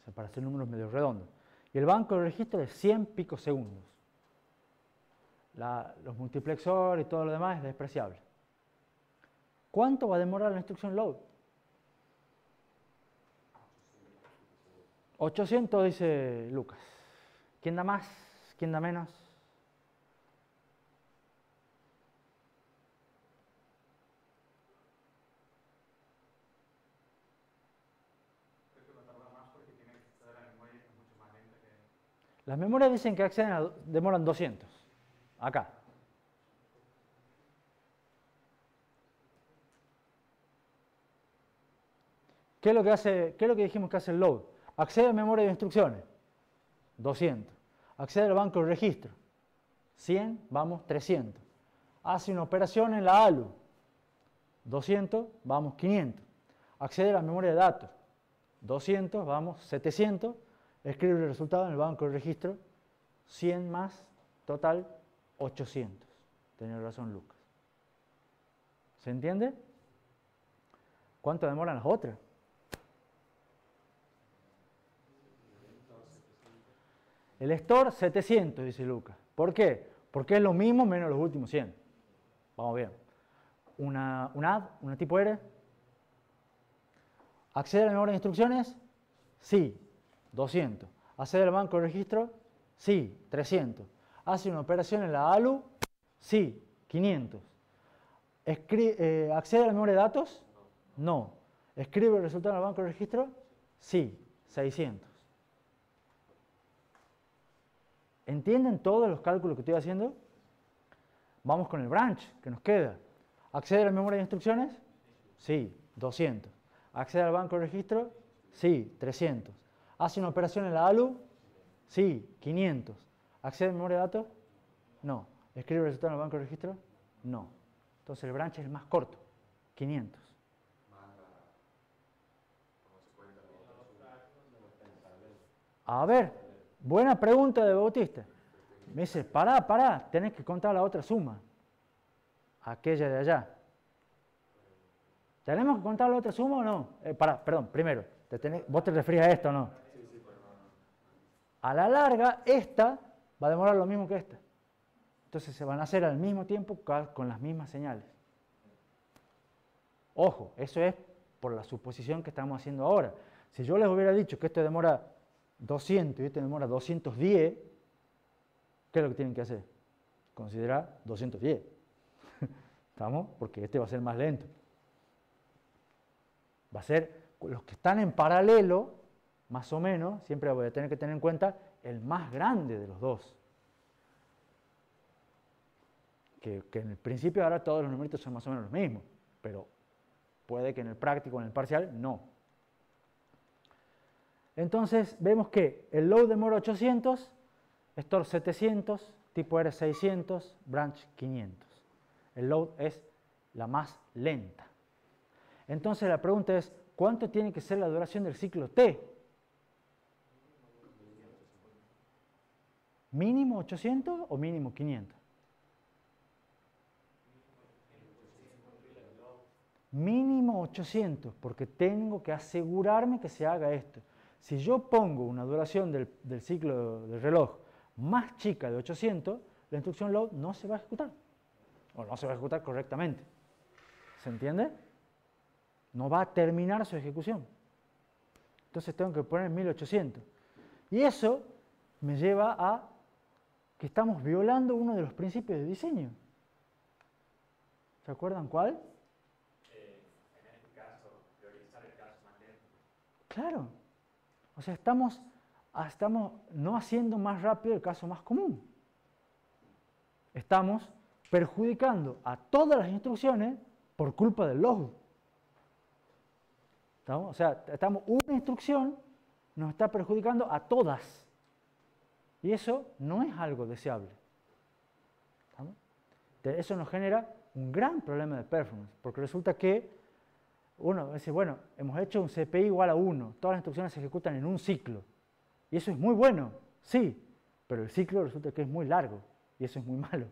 o sea, para hacer números medio redondos. Y el banco de registro de 100 picosegundos. Los multiplexores y todo lo demás es despreciable. ¿Cuánto va a demorar la instrucción load? 800 dice Lucas. ¿Quién da más? ¿Quién da menos? Creo que va a tardar más porque tiene que acceder a la memoria que es mucho más lenta que... Las memorias dicen que demoran 200. Acá. ¿Qué es lo que dijimos que hace el load? Accede a memoria de instrucciones. 200. Accede al banco de registro. 100, vamos, 300. Hace una operación en la ALU. 200, vamos, 500. Accede a la memoria de datos. 200, vamos, 700. Escribe el resultado en el banco de registro. 100 más, total, 800. Tenía razón Lucas. ¿Se entiende? ¿Cuánto demoran las otras? El store 700, dice Lucas. ¿Por qué? Porque es lo mismo menos los últimos 100. Vamos bien. Una add, una tipo R. ¿Accede a la memoria de instrucciones? Sí, 200. ¿Accede al banco de registro? Sí, 300. ¿Hace una operación en la ALU? Sí, 500. ¿Accede a la memoria de datos? No. ¿Escribe el resultado en el banco de registro? Sí, 600. ¿Entienden todos los cálculos que estoy haciendo? Vamos con el branch que nos queda. ¿Accede a la memoria de instrucciones? Sí, 200. ¿Accede al banco de registro? Sí, 300. ¿Hace una operación en la ALU? Sí, 500. ¿Accede a la memoria de datos? No. ¿Escribe el resultado en el banco de registro? No. Entonces el branch es el más corto, 500. A ver, buena pregunta de Bautista. Me dice, pará, tenés que contar la otra suma. Aquella de allá. ¿Tenemos que contar la otra suma o no? Perdón, primero, ¿vos te referís a esto o no? A la larga, esta va a demorar lo mismo que esta. Entonces se van a hacer al mismo tiempo con las mismas señales. Ojo, eso es por la suposición que estamos haciendo ahora. Si yo les hubiera dicho que esto demora 200 y esto demora 210, ¿qué es lo que tienen que hacer? Considerar 210. ¿Estamos? Porque este va a ser más lento. Va a ser, los que están en paralelo, más o menos, siempre voy a tener que tener en cuenta el más grande de los dos. Que en el principio ahora todos los numeritos son más o menos los mismos, pero puede que en el práctico, en el parcial, no. Entonces vemos que el load demora 800, store 700, tipo R 600, branch 500. El load es la más lenta. Entonces la pregunta es, ¿cuánto tiene que ser la duración del ciclo T? ¿Mínimo 800 o mínimo 500? Mínimo 800, porque tengo que asegurarme que se haga esto. Si yo pongo una duración del ciclo del reloj más chica de 800, la instrucción load no se va a ejecutar. O no se va a ejecutar correctamente. ¿Se entiende? No va a terminar su ejecución. Entonces tengo que poner 1800. Y eso me lleva a que estamos violando uno de los principios de diseño. ¿Se acuerdan cuál? En este caso, priorizar el caso más lento. Claro. O sea, estamos no haciendo más rápido el caso más común. Estamos perjudicando a todas las instrucciones por culpa del load. ¿Estamos? O sea, una instrucción nos está perjudicando a todas. Y eso no es algo deseable. ¿Estamos? Eso nos genera un gran problema de performance, porque resulta que uno dice, bueno, hemos hecho un CPI igual a 1, todas las instrucciones se ejecutan en un ciclo. Y eso es muy bueno, sí, pero el ciclo resulta que es muy largo, y eso es muy malo.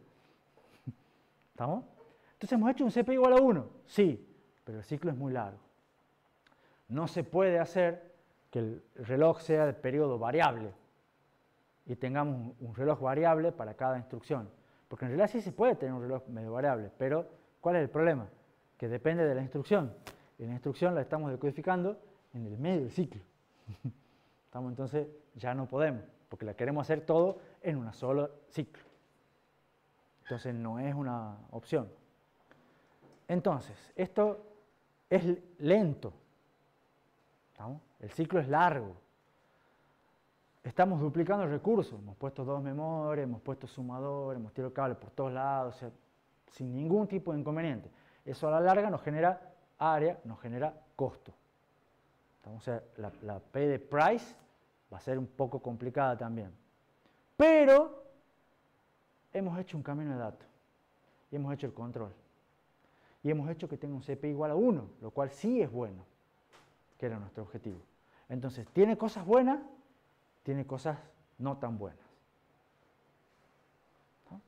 ¿Estamos? Entonces hemos hecho un CPI igual a 1, sí, pero el ciclo es muy largo. No se puede hacer que el reloj sea de periodo variable y tengamos un reloj variable para cada instrucción. Porque en realidad sí se puede tener un reloj medio variable, pero ¿cuál es el problema? Que depende de la instrucción. Y la instrucción la estamos decodificando en el medio del ciclo. Entonces ya no podemos, porque la queremos hacer todo en un solo ciclo. Entonces no es una opción. Entonces, esto es lento. ¿Estamos? El ciclo es largo. Estamos duplicando recursos. Hemos puesto 2 memorias, hemos puesto sumadores, hemos tirado cable por todos lados, o sea, sin ningún tipo de inconveniente. Eso a la larga nos genera área, nos genera costo. O sea, la P de price va a ser un poco complicada también. Pero hemos hecho un camino de datos y hemos hecho el control. Y hemos hecho que tenga un CPI igual a 1, lo cual sí es bueno, que era nuestro objetivo. Entonces, tiene cosas buenas, tiene cosas no tan buenas. ¿No?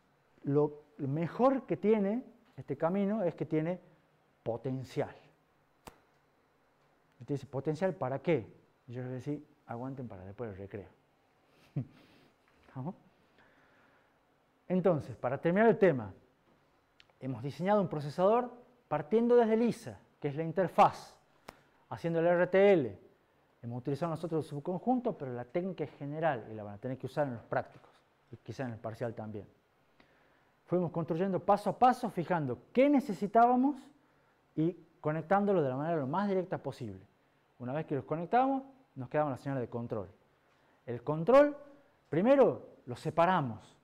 Lo mejor que tiene este camino es que tiene potencial. Usted dice, ¿potencial para qué? Yo les voy a decir, aguanten para después del recreo. ¿Vamos? Entonces, para terminar el tema, hemos diseñado un procesador partiendo desde LISA, que es la interfaz, haciendo el RTL. Hemos utilizado nosotros el subconjunto, pero la técnica es general y la van a tener que usar en los prácticos, y quizá en el parcial también. Fuimos construyendo paso a paso, fijando qué necesitábamos y conectándolo de la manera lo más directa posible. Una vez que los conectamos, nos quedaban las señales de control. El control, primero lo separamos.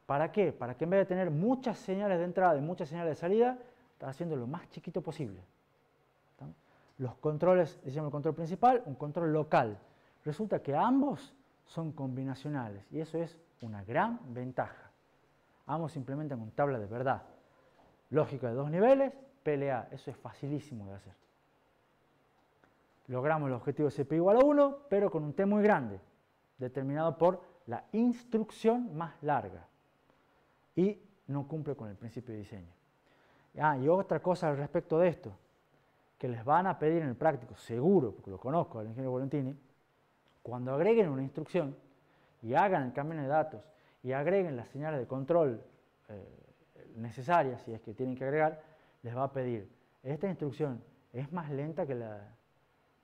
¿Para qué? Para que en vez de tener muchas señales de entrada y muchas señales de salida, está haciendo lo más chiquito posible. ¿Está? Los controles, decíamos el control principal, un control local. Resulta que ambos son combinacionales y eso es una gran ventaja. Ambos se implementan con tabla de verdad. Lógica de 2 niveles, PLA, eso es facilísimo de hacer. Logramos el objetivo de CPI igual a 1, pero con un T muy grande, determinado por la instrucción más larga. Y no cumple con el principio de diseño. Y otra cosa al respecto de esto, que les van a pedir en el práctico, seguro, porque lo conozco al ingeniero Volentini, cuando agreguen una instrucción y hagan el cambio de datos y agreguen las señales de control necesarias, si es que tienen que agregar, les va a pedir, esta instrucción es más lenta que la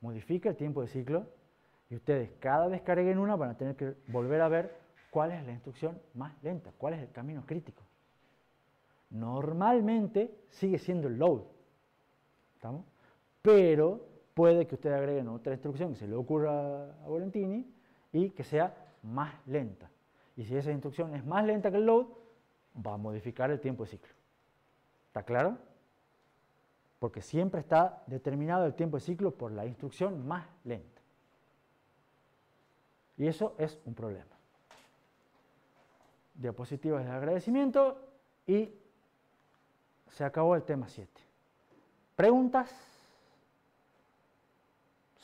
modifica el tiempo de ciclo, y ustedes cada vez que agreguen una van a tener que volver a ver cuál es la instrucción más lenta, cuál es el camino crítico. Normalmente sigue siendo el load, ¿estamos? Pero puede que ustedes agreguen otra instrucción que se le ocurra a Volentini y que sea más lenta. Y si esa instrucción es más lenta que el load, va a modificar el tiempo de ciclo. ¿Está claro? Porque siempre está determinado el tiempo de ciclo por la instrucción más lenta. Y eso es un problema. Diapositivas de agradecimiento y se acabó el tema 7. ¿Preguntas?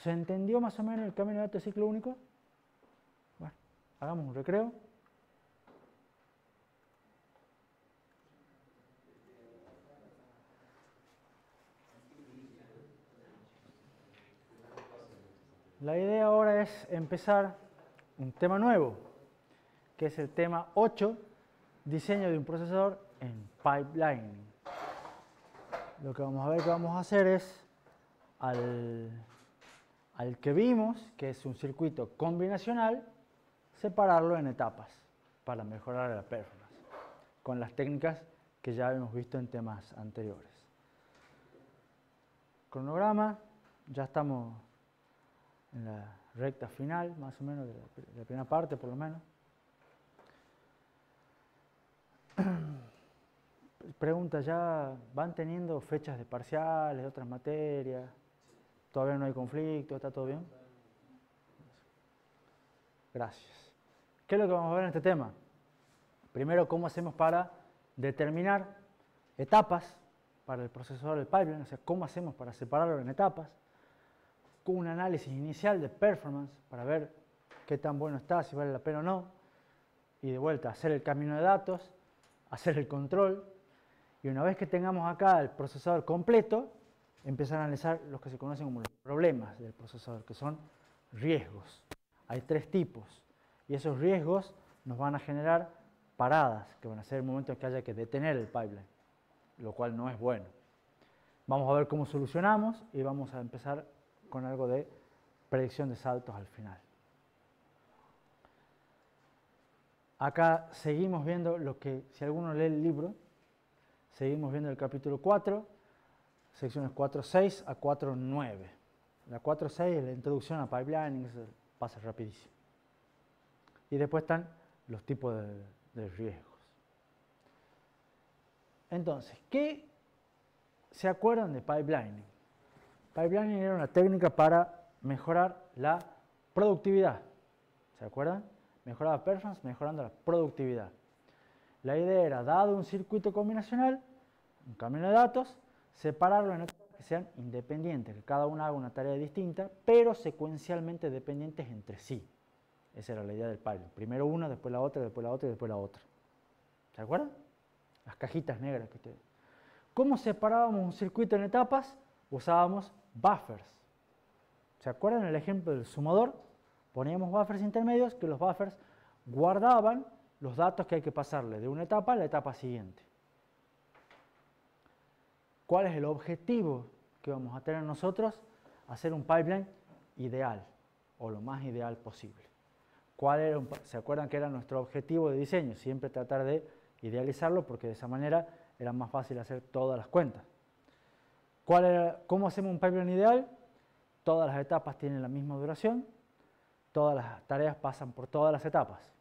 ¿Se entendió más o menos el camino de datos de ciclo único? Bueno, hagamos un recreo. La idea ahora es empezar un tema nuevo, que es el tema 8, diseño de un procesador en pipelining. Lo que vamos a ver que vamos a hacer es al que vimos, que es un circuito combinacional, separarlo en etapas para mejorar la performance, con las técnicas que ya hemos visto en temas anteriores. Cronograma, ya estamos en la recta final, más o menos, de la primera parte, por lo menos. Pregunta, ¿ya van teniendo fechas de parciales, de otras materias? ¿Todavía no hay conflicto? ¿Está todo bien? Gracias. ¿Qué es lo que vamos a ver en este tema? Primero, cómo hacemos para determinar etapas para el procesador del pipeline, o sea, cómo hacemos para separarlo en etapas, con un análisis inicial de performance para ver qué tan bueno está, si vale la pena o no, y de vuelta hacer el camino de datos, hacer el control, y una vez que tengamos acá el procesador completo, empezar a analizar los que se conocen como los problemas del procesador, que son riesgos. Hay 3 tipos, y esos riesgos nos van a generar paradas, que van a ser el momento en que haya que detener el pipeline, lo cual no es bueno. Vamos a ver cómo solucionamos y vamos a empezar con algo de predicción de saltos al final. Acá seguimos viendo lo que, si alguno lee el libro, seguimos viendo el capítulo 4, secciones 4.6 a 4.9. La 4.6 es la introducción a pipelining, eso pasa rapidísimo. Y después están los tipos de riesgos. Entonces, ¿qué se acuerdan de pipelining? Pipelining era una técnica para mejorar la productividad. ¿Se acuerdan? Mejoraba performance mejorando la productividad. La idea era, dado un circuito combinacional, un camino de datos, separarlo en etapas que sean independientes, que cada una haga una tarea distinta, pero secuencialmente dependientes entre sí. Esa era la idea del pipeline. Primero una, después la otra, después la otra y después la otra. ¿Se acuerdan? Las cajitas negras que ustedes. ¿Cómo separábamos un circuito en etapas? Usábamos buffers. ¿Se acuerdan el ejemplo del sumador? Poníamos buffers intermedios, que los buffers guardaban los datos que hay que pasarle de una etapa a la etapa siguiente. ¿Cuál es el objetivo que vamos a tener nosotros? Hacer un pipeline ideal, o lo más ideal posible. ¿Se acuerdan que era nuestro objetivo de diseño? Siempre tratar de idealizarlo, porque de esa manera era más fácil hacer todas las cuentas. ¿Cómo hacemos un pipeline ideal? Todas las etapas tienen la misma duración, todas las tareas pasan por todas las etapas.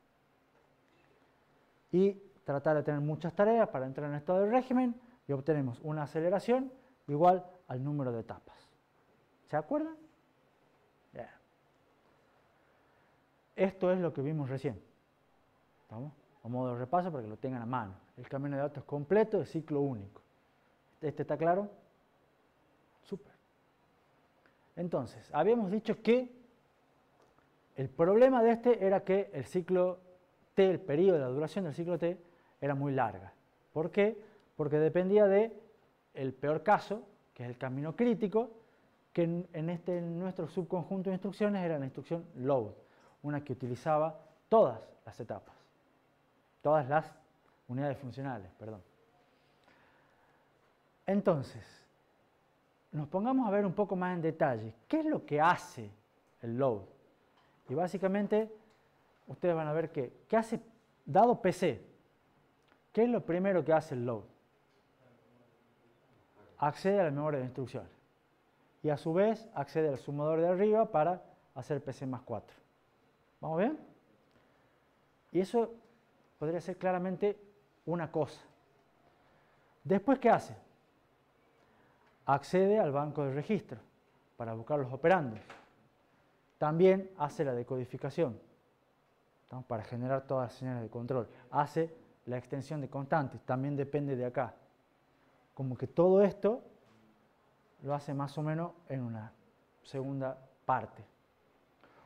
Y tratar de tener muchas tareas para entrar en estado de régimen y obtenemos una aceleración igual al número de etapas. ¿Se acuerdan? Yeah. Esto es lo que vimos recién. ¿Vamos? A modo de repaso para que lo tengan a mano. El camino de datos completo de ciclo único. ¿Este está claro? Súper. Entonces, habíamos dicho que el problema de este era que el ciclo T, el periodo de la duración del ciclo T, era muy larga. ¿Por qué? Porque dependía del peor caso, que es el camino crítico, que en nuestro subconjunto de instrucciones era la instrucción load, una que utilizaba todas las etapas, todas las unidades funcionales, perdón. Entonces, nos pongamos a ver un poco más en detalle, ¿qué es lo que hace el load? Y básicamente, ustedes van a ver que, ¿qué hace, dado PC? ¿Qué es lo primero que hace el load? Accede a la memoria de instrucciones. Y a su vez, accede al sumador de arriba para hacer PC más 4. ¿Vamos bien? Y eso podría ser claramente una cosa. Después, ¿qué hace? Accede al banco de registro para buscar los operandos. También hace la decodificación, ¿no? Para generar todas las señales de control. Hace la extensión de constantes, también depende de acá. Como que todo esto lo hace más o menos en una segunda parte.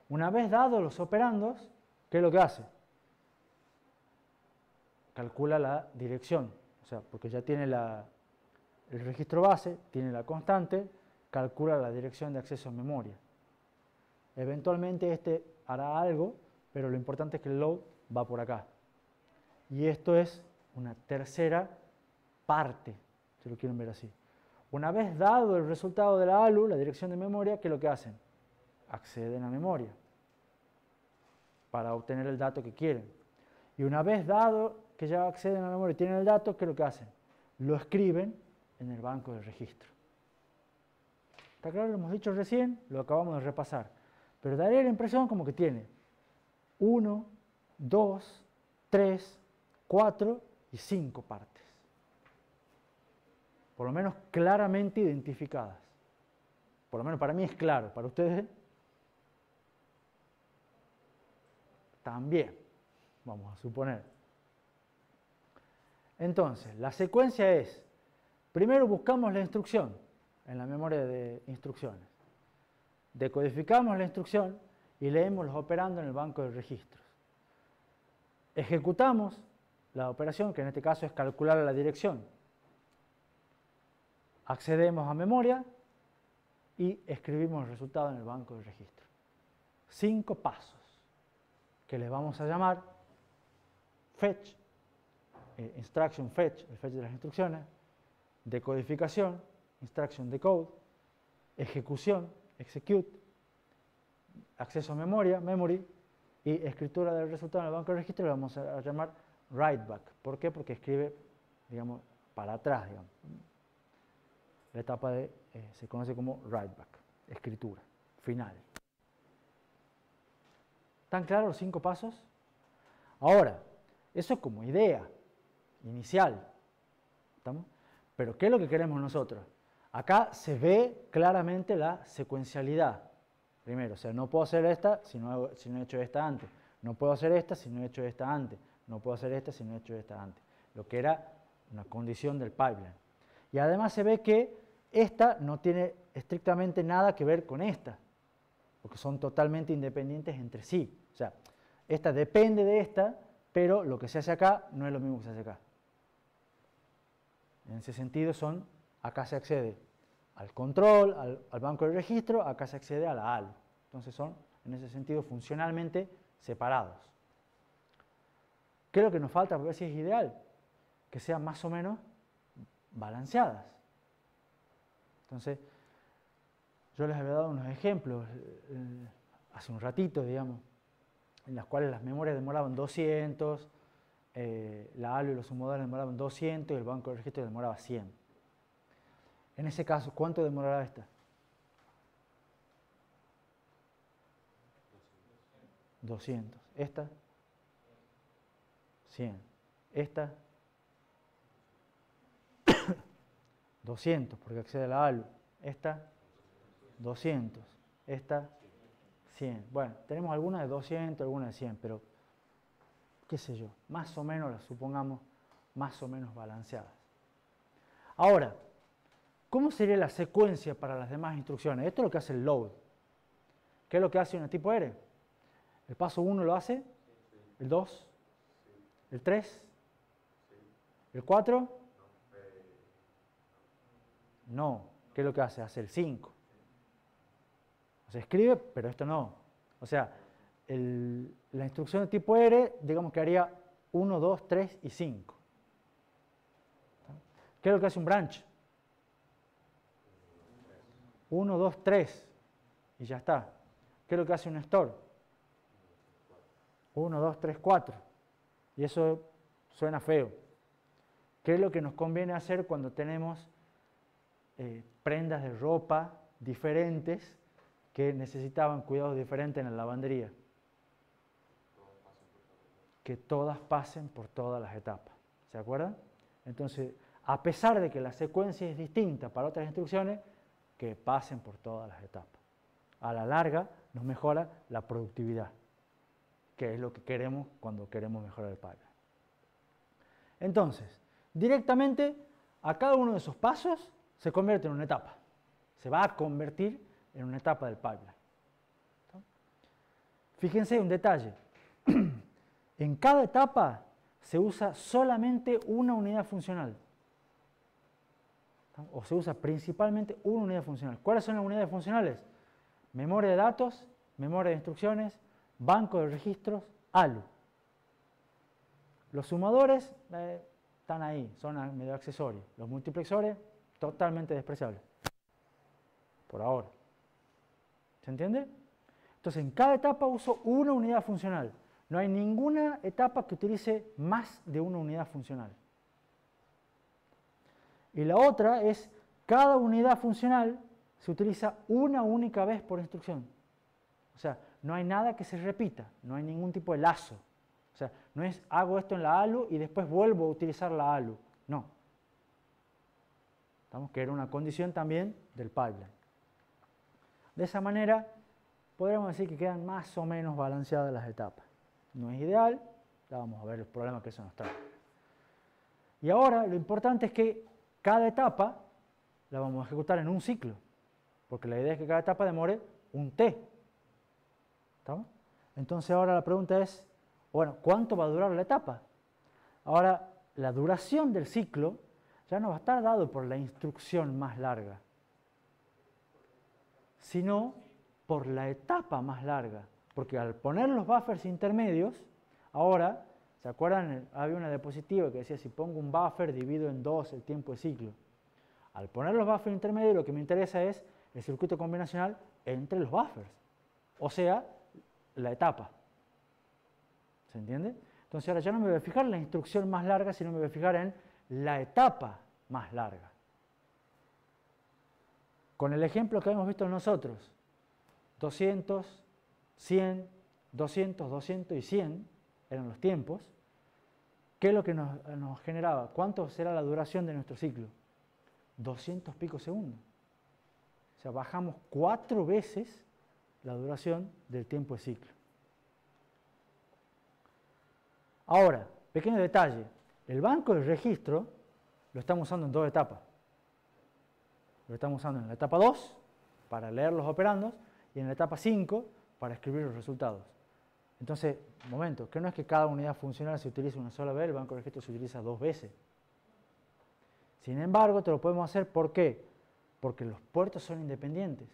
Una vez dados los operandos, ¿qué es lo que hace? Calcula la dirección, o sea, porque ya tiene el registro base, tiene la constante, calcula la dirección de acceso a memoria. Eventualmente este hará algo, pero lo importante es que el load va por acá. Y esto es una tercera parte, si lo quieren ver así. Una vez dado el resultado de la ALU, la dirección de memoria, ¿qué es lo que hacen? Acceden a memoria para obtener el dato que quieren. Y una vez dado que ya acceden a la memoria y tienen el dato, ¿qué es lo que hacen? Lo escriben en el banco de registro. ¿Está claro? Lo hemos dicho recién, lo acabamos de repasar. Pero daría la impresión como que tiene 1, 2, 3, 4 y 5 partes. Por lo menos claramente identificadas. Por lo menos para mí es claro. ¿Para ustedes? también, vamos a suponer. Entonces, la secuencia es, primero buscamos la instrucción en la memoria de instrucciones, decodificamos la instrucción y leemos los operandos en el banco de registros. Ejecutamos la operación, que en este caso es calcular la dirección. Accedemos a memoria y escribimos el resultado en el banco de registros. 5 pasos que les vamos a llamar fetch, instruction fetch, el fetch de las instrucciones, decodificación, instruction decode, ejecución, execute, acceso a memoria, memory, y escritura del resultado en el banco de registros le vamos a llamar write back. ¿Por qué? Porque escribe, digamos, para atrás, digamos. La etapa se conoce como write back, escritura, final. ¿Están claros los 5 pasos? Ahora, eso es como idea inicial. ¿Estamos? Pero ¿qué es lo que queremos nosotros? Acá se ve claramente la secuencialidad. Primero, o sea, no puedo hacer esta si no he hecho esta antes. No puedo hacer esta si no he hecho esta antes. No puedo hacer esta si no he hecho esta antes. Lo que era una condición del pipeline. Y además se ve que esta no tiene estrictamente nada que ver con esta, porque son totalmente independientes entre sí. O sea, esta depende de esta, pero lo que se hace acá no es lo mismo que se hace acá. En ese sentido acá se accede al control, al banco de registro, acá se accede a la ALU. Entonces son, en ese sentido, funcionalmente separados. ¿Qué es lo que nos falta para ver si es ideal? Que sean más o menos balanceadas. Entonces, yo les había dado unos ejemplos hace un ratito, digamos, en las cuales las memorias demoraban 200, la ALU y los sumodales demoraban 200 y el banco de registro demoraba 100. En ese caso, ¿cuánto demorará esta? 200. ¿Esta? 100. ¿Esta? 200, porque accede a la ALU. Esta, 200. Esta, 100. Bueno, tenemos algunas de 200, algunas de 100, pero qué sé yo, más o menos las supongamos más o menos balanceadas. Ahora, ¿cómo sería la secuencia para las demás instrucciones? Esto es lo que hace el load. ¿Qué es lo que hace una tipo R? El paso 1 lo hace, el 2, el 3, el 4. No. ¿Qué es lo que hace? Hace el 5. O sea, escribe, pero esto no. O sea, la instrucción de tipo R, digamos que haría 1, 2, 3 y 5. ¿Qué es lo que hace un branch? 1, 2, 3 y ya está. ¿Qué es lo que hace un store? 1, 2, 3, 4. Y eso suena feo. ¿Qué es lo que nos conviene hacer cuando tenemos prendas de ropa diferentes que necesitaban cuidados diferentes en la lavandería? Que todas pasen por todas las etapas. ¿Se acuerdan? Entonces, a pesar de que la secuencia es distinta para otras instrucciones, que pasen por todas las etapas. A la larga nos mejora la productividad, que es lo que queremos cuando queremos mejorar el pipeline. Entonces, directamente a cada uno de esos pasos se convierte en una etapa. Se va a convertir en una etapa del pipeline. Fíjense un detalle. En cada etapa se usa solamente una unidad funcional. O se usa principalmente una unidad funcional. ¿Cuáles son las unidades funcionales? Memoria de datos, memoria de instrucciones, banco de registros, ALU. Los sumadores están ahí, son medio accesorios. Los multiplexores, totalmente despreciables. Por ahora. ¿Se entiende? Entonces, en cada etapa uso una unidad funcional. No hay ninguna etapa que utilice más de una unidad funcional. Y la otra es, cada unidad funcional se utiliza una única vez por instrucción. O sea, no hay nada que se repita, no hay ningún tipo de lazo. O sea, no es hago esto en la ALU y después vuelvo a utilizar la ALU. No. Que era una condición también del pipeline. De esa manera, podríamos decir que quedan más o menos balanceadas las etapas. No es ideal, ya vamos a ver el problema que eso nos trae. Y ahora lo importante es que cada etapa la vamos a ejecutar en un ciclo, porque la idea es que cada etapa demore un t. ¿Estamos? Entonces ahora la pregunta es, bueno, ¿cuánto va a durar la etapa? Ahora, la duración del ciclo ya no va a estar dado por la instrucción más larga, sino por la etapa más larga. Porque al poner los buffers intermedios, ahora, ¿se acuerdan? Había una diapositiva que decía, si pongo un buffer, divido en 2 el tiempo de ciclo. Al poner los buffers intermedios, lo que me interesa es el circuito combinacional entre los buffers, o sea, la etapa. ¿Se entiende? Entonces ahora ya no me voy a fijar en la instrucción más larga, sino me voy a fijar en la etapa más larga. Con el ejemplo que hemos visto nosotros, 200, 100, 200, 200 y 100 eran los tiempos. ¿Qué es lo que nos generaba? ¿Cuánto será la duración de nuestro ciclo? 200 picosegundos. O sea, bajamos 4 veces la duración del tiempo de ciclo. Ahora, pequeño detalle, el banco de registro lo estamos usando en 2 etapas. Lo estamos usando en la etapa 2 para leer los operandos y en la etapa 5 para escribir los resultados. Entonces, un momento, que no es que cada unidad funcional se utilice una sola vez, el banco de registro se utiliza 2 veces. Sin embargo, te lo podemos hacer, ¿por qué? Porque los puertos son independientes.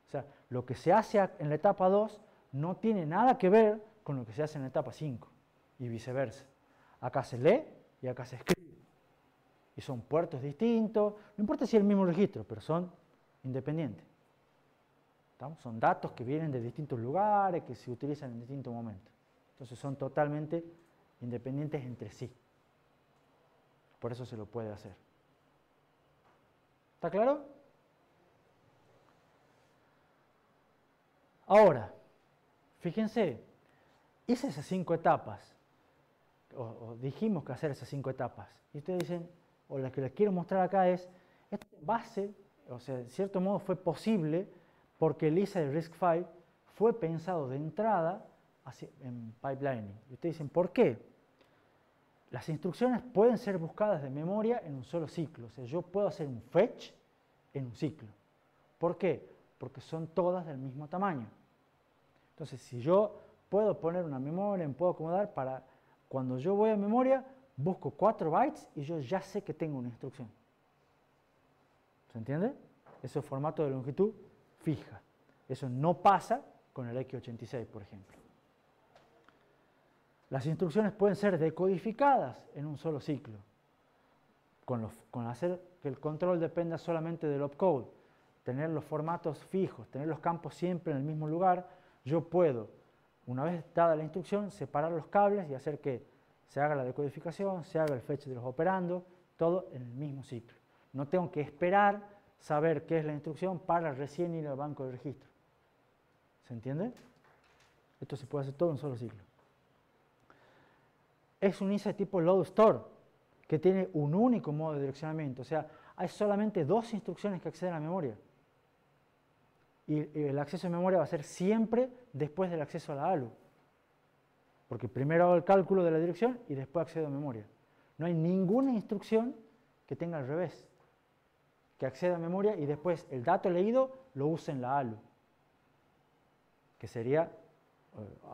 O sea, lo que se hace en la etapa 2 no tiene nada que ver con lo que se hace en la etapa 5 y viceversa. Acá se lee y acá se escribe. Y son puertos distintos, no importa si es el mismo registro, pero son independientes. ¿Estamos? Son datos que vienen de distintos lugares, que se utilizan en distintos momentos. Entonces son totalmente independientes entre sí. Por eso se lo puede hacer. ¿Está claro? Ahora, fíjense, hice esas 5 etapas, o dijimos que hacer esas 5 etapas, y ustedes dicen, o la que les quiero mostrar acá es, esta base, o sea, en cierto modo fue posible porque el ISA de RISC-V fue pensado de entrada en pipelining. Y ustedes dicen, ¿por qué? Las instrucciones pueden ser buscadas de memoria en un solo ciclo, o sea, yo puedo hacer un fetch en un ciclo. ¿Por qué? Porque son todas del mismo tamaño. Entonces, si yo puedo poner una memoria, me puedo acomodar para, cuando yo voy a memoria, busco 4 bytes y yo ya sé que tengo una instrucción. ¿Se entiende? Eso es formato de longitud fija. Eso no pasa con el X86, por ejemplo. Las instrucciones pueden ser decodificadas en un solo ciclo, con hacer que el control dependa solamente del opcode, tener los formatos fijos, tener los campos siempre en el mismo lugar. Yo puedo, una vez dada la instrucción, separar los cables y hacer que se haga la decodificación, se haga el fetch de los operandos, todo en el mismo ciclo. No tengo que esperar saber qué es la instrucción para recién ir al banco de registro. ¿Se entiende? Esto se puede hacer todo en un solo ciclo. Es un ISA tipo load store, que tiene un único modo de direccionamiento. O sea, hay solamente 2 instrucciones que acceden a la memoria. Y el acceso a memoria va a ser siempre después del acceso a la ALU. Porque primero hago el cálculo de la dirección y después accedo a memoria. No hay ninguna instrucción que tenga al revés, que acceda a memoria y después el dato leído lo use en la ALU, que sería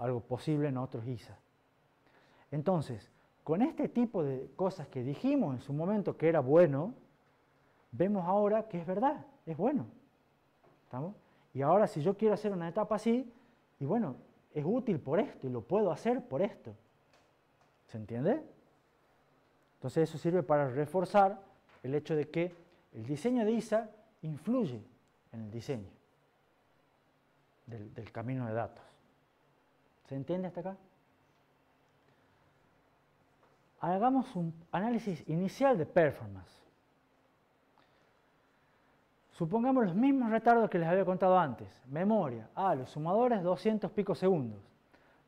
algo posible en otros ISA. Entonces, con este tipo de cosas que dijimos en su momento que era bueno, vemos ahora que es verdad, es bueno. ¿Estamos? Y ahora si yo quiero hacer una etapa así, y bueno, es útil por esto y lo puedo hacer por esto. ¿Se entiende? Entonces eso sirve para reforzar el hecho de que el diseño de ISA influye en el diseño del camino de datos. ¿Se entiende hasta acá? Hagamos un análisis inicial de performance. Supongamos los mismos retardos que les había contado antes. Memoria, los sumadores 200 picosegundos.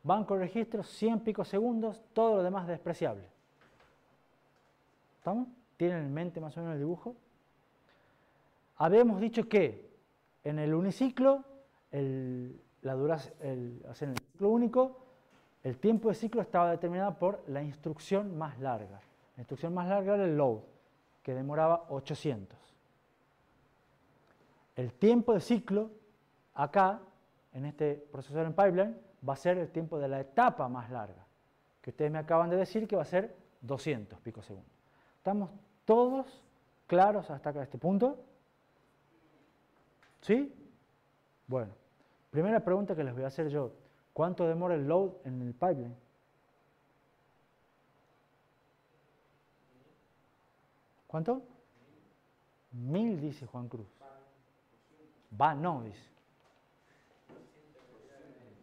Banco de registros 100 picosegundos, todo lo demás despreciable. ¿Estamos? ¿Tienen en mente más o menos el dibujo? Habíamos dicho que en el uniciclo, hacer el ciclo único, El tiempo de ciclo estaba determinado por la instrucción más larga. La instrucción más larga era el load, que demoraba 800. El tiempo de ciclo, acá, en este procesador en pipeline, va a ser el tiempo de la etapa más larga, que ustedes me acaban de decir que va a ser 200 picosegundos. ¿Estamos todos claros hasta acá, este punto? ¿Sí? Bueno, primera pregunta que les voy a hacer yo. ¿Cuánto demora el load en el pipeline? ¿Cuánto? 1000, dice Juan Cruz. Va, no, dice.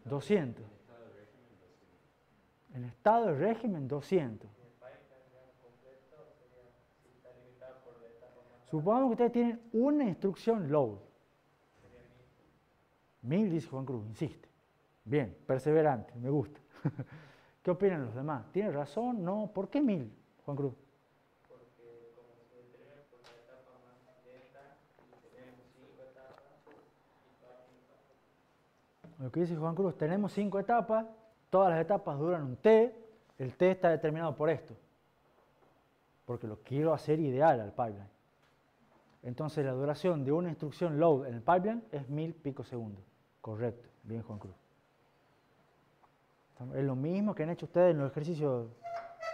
200. En estado de régimen, 200. Supongamos que ustedes tienen una instrucción load. 1000, dice Juan Cruz, insiste. Bien, perseverante, me gusta. ¿Qué opinan los demás? ¿Tiene razón? ¿No? ¿Por qué 1000, Juan Cruz? Porque como se determina por la etapa más lenta y tenemos 5 etapas y Lo que dice Juan Cruz, tenemos 5 etapas, todas las etapas duran un T, el T está determinado por esto, porque lo quiero hacer ideal al pipeline. Entonces la duración de una instrucción load en el pipeline es 1000 picosegundos. Correcto, bien Juan Cruz. Es lo mismo que han hecho ustedes en los ejercicios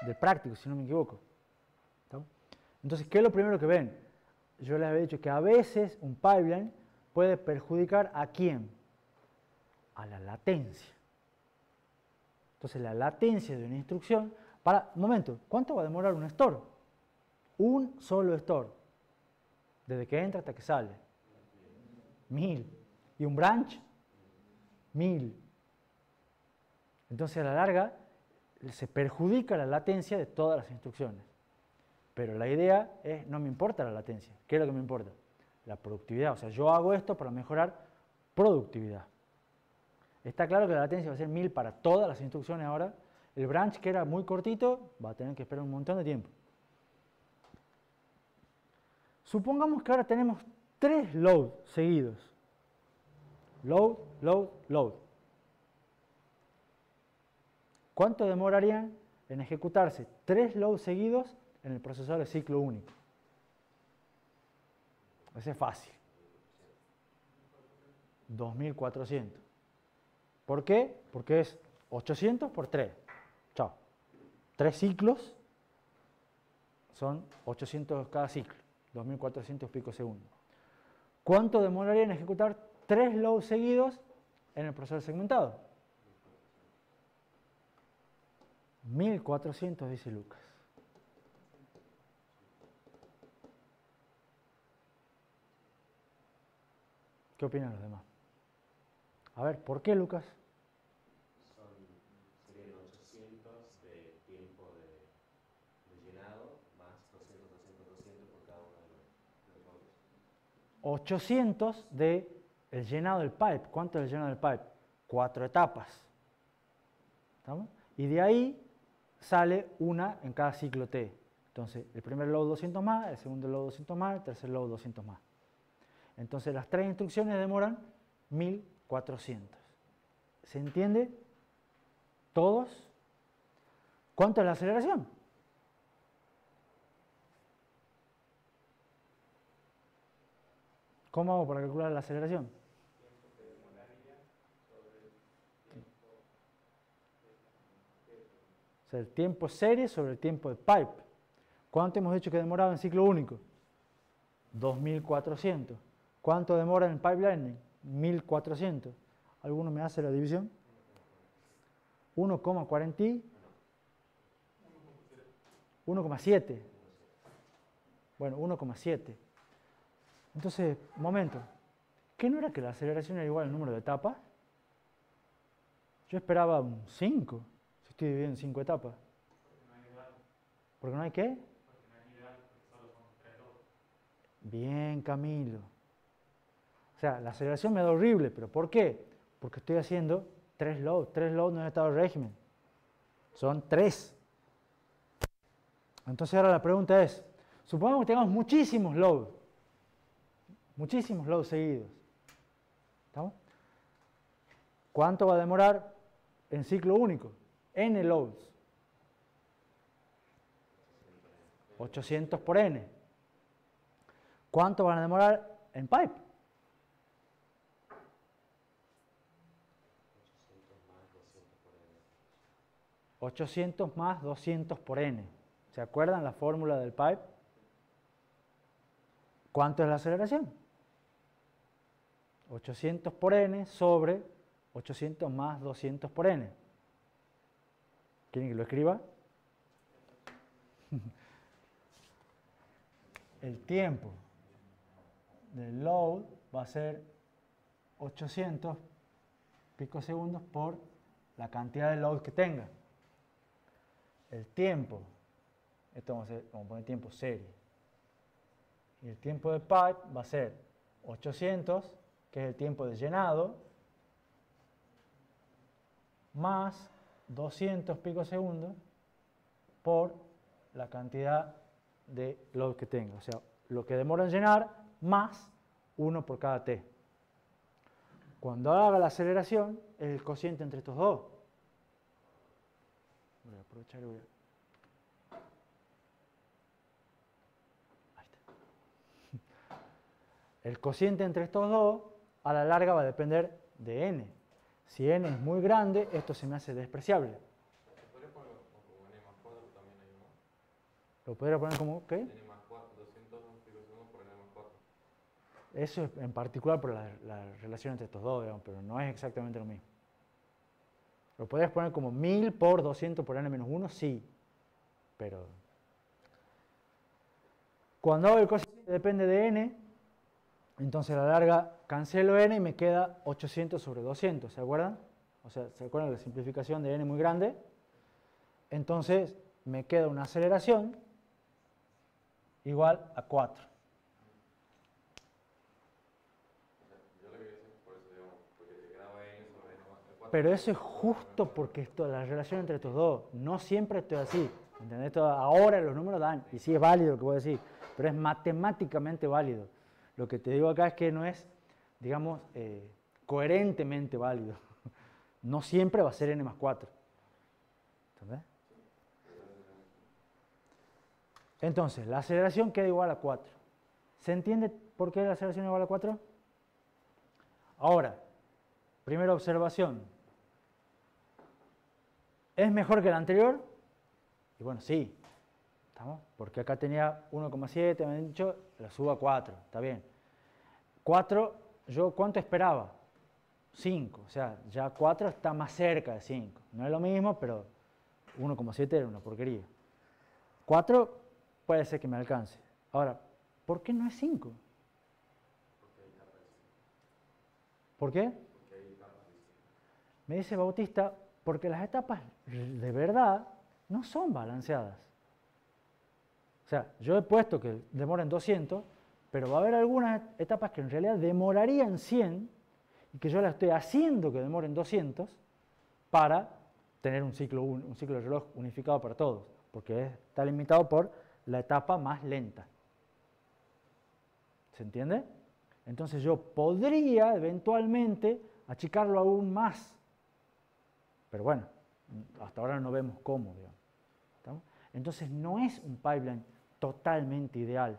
del práctico, si no me equivoco. Entonces, ¿qué es lo primero que ven? Yo les había dicho que a veces un pipeline puede perjudicar ¿a quién? A la latencia. Entonces, la latencia de una instrucción, un momento, ¿cuánto va a demorar un store? Un solo store, desde que entra hasta que sale. 1000. ¿Y un branch? 1000. Entonces, a la larga, se perjudica la latencia de todas las instrucciones. Pero la idea es, no me importa la latencia. ¿Qué es lo que me importa? La productividad. O sea, yo hago esto para mejorar productividad. Está claro que la latencia va a ser 1000 para todas las instrucciones ahora. El branch, que era muy cortito, va a tener que esperar un montón de tiempo. Supongamos que ahora tenemos 3 load seguidos. Load, load, load. ¿Cuánto demorarían en ejecutarse 3 loads seguidos en el procesador de ciclo único? Ese es fácil. 2400. ¿Por qué? Porque es 800 por 3. Chao. 3 ciclos son 800 cada ciclo. 2400 picosegundos. ¿Cuánto demoraría en ejecutar 3 loads seguidos en el procesador segmentado? 1400, dice Lucas. ¿Qué opinan los demás? A ver, ¿por qué, Lucas? Serían 800 de tiempo de llenado más 200, 200, 200 por cada uno de los nodos. 800 de el llenado del pipe. ¿Cuánto es el llenado del pipe? 4 etapas. ¿Estamos? Y de ahí sale una en cada ciclo T. Entonces, el primer load 200 más, el segundo load 200 más, el tercer load 200 más. Entonces, las 3 instrucciones demoran 1400. ¿Se entiende? ¿Todos? ¿Cuánto es la aceleración? ¿Cómo hago para calcular la aceleración? O sea, el tiempo serie sobre el tiempo de pipe. ¿Cuánto hemos dicho que demoraba en ciclo único? 2400. ¿Cuánto demora en pipeline? 1400. ¿Alguno me hace la división? 1,40. 1,7. Bueno, 1,7. Entonces, un momento. ¿Qué no era que la aceleración era igual al número de etapas? Yo esperaba un 5, si estoy dividiendo en 5 etapas. ¿Porque no hay qué? Bien, Camilo. O sea, la aceleración me da horrible, ¿pero por qué? Porque estoy haciendo 3 loads. 3 loads no en estado de régimen. Son 3. Entonces ahora la pregunta es, supongamos que tengamos muchísimos loads seguidos. ¿Estamos? ¿Cuánto va a demorar en ciclo único? n loads. 800 por n. ¿Cuánto van a demorar en pipe? 800 más 200 por n. ¿Se acuerdan la fórmula del pipe? ¿Cuánto es la aceleración? 800 por n sobre 800 más 200 por n. ¿Quieren que lo escriba? El tiempo del load va a ser 800 picosegundos por la cantidad de load que tenga. El tiempo, esto vamos a poner tiempo serie. Y el tiempo de pipe va a ser 800, que es el tiempo de llenado, más 200 picosegundos por la cantidad de load que tenga. O sea, lo que demora en llenar más 1 por cada t. Cuando haga la aceleración, es el cociente entre estos dos. Voy a aprovechar y voy a... Ahí está. El cociente entre estos dos, a la larga, va a depender de n. Si n es muy grande, esto se me hace despreciable. ¿Podría ponerlo como n más 4 también ahí, no? ¿Lo podría poner como qué? N más 4, 200 picosegundos por n más 4. Eso es en particular por la relación entre estos dos, digamos, pero no es exactamente lo mismo. ¿Lo podrías poner como 1000 por 200 por n menos 1? Sí, pero... Cuando hago el cociente depende de n, entonces a la larga cancelo n y me queda 800 sobre 200, ¿se acuerdan? O sea, ¿se acuerdan de la simplificación de n muy grande? Entonces me queda una aceleración igual a 4. Yo lo que decía por eso, digamos, porque te quedaba n sobre n más 4. Pero eso es justo porque esto, la relación entre estos dos, no siempre esto es así. ¿Entendés? Ahora los números dan, y sí es válido lo que voy a decir, pero es matemáticamente válido. Lo que te digo acá es que no es, digamos, coherentemente válido. No siempre va a ser n más 4. ¿Entendés? Entonces, la aceleración queda igual a 4. ¿Se entiende por qué la aceleración es igual a 4? Ahora, primera observación. ¿Es mejor que la anterior? Y bueno, sí. ¿Estamos? Porque acá tenía 1,7, me han dicho, la subo a 4. Está bien. 4, ¿yo cuánto esperaba? 5. O sea, ya 4 está más cerca de 5. No es lo mismo, pero 1,7 era una porquería. 4 puede ser que me alcance. Ahora, ¿por qué no es 5? ¿Por qué? Me dice Bautista, porque las etapas de verdad no son balanceadas. O sea, yo he puesto que demoran 200, pero va a haber algunas etapas que en realidad demorarían 100 y que yo las estoy haciendo que demoren 200 para tener un ciclo de reloj unificado para todos, porque está limitado por la etapa más lenta. ¿Se entiende? Entonces yo podría eventualmente achicarlo aún más. Pero bueno, hasta ahora no vemos cómo, digamos. ¿Estamos? Entonces no es un pipeline totalmente ideal.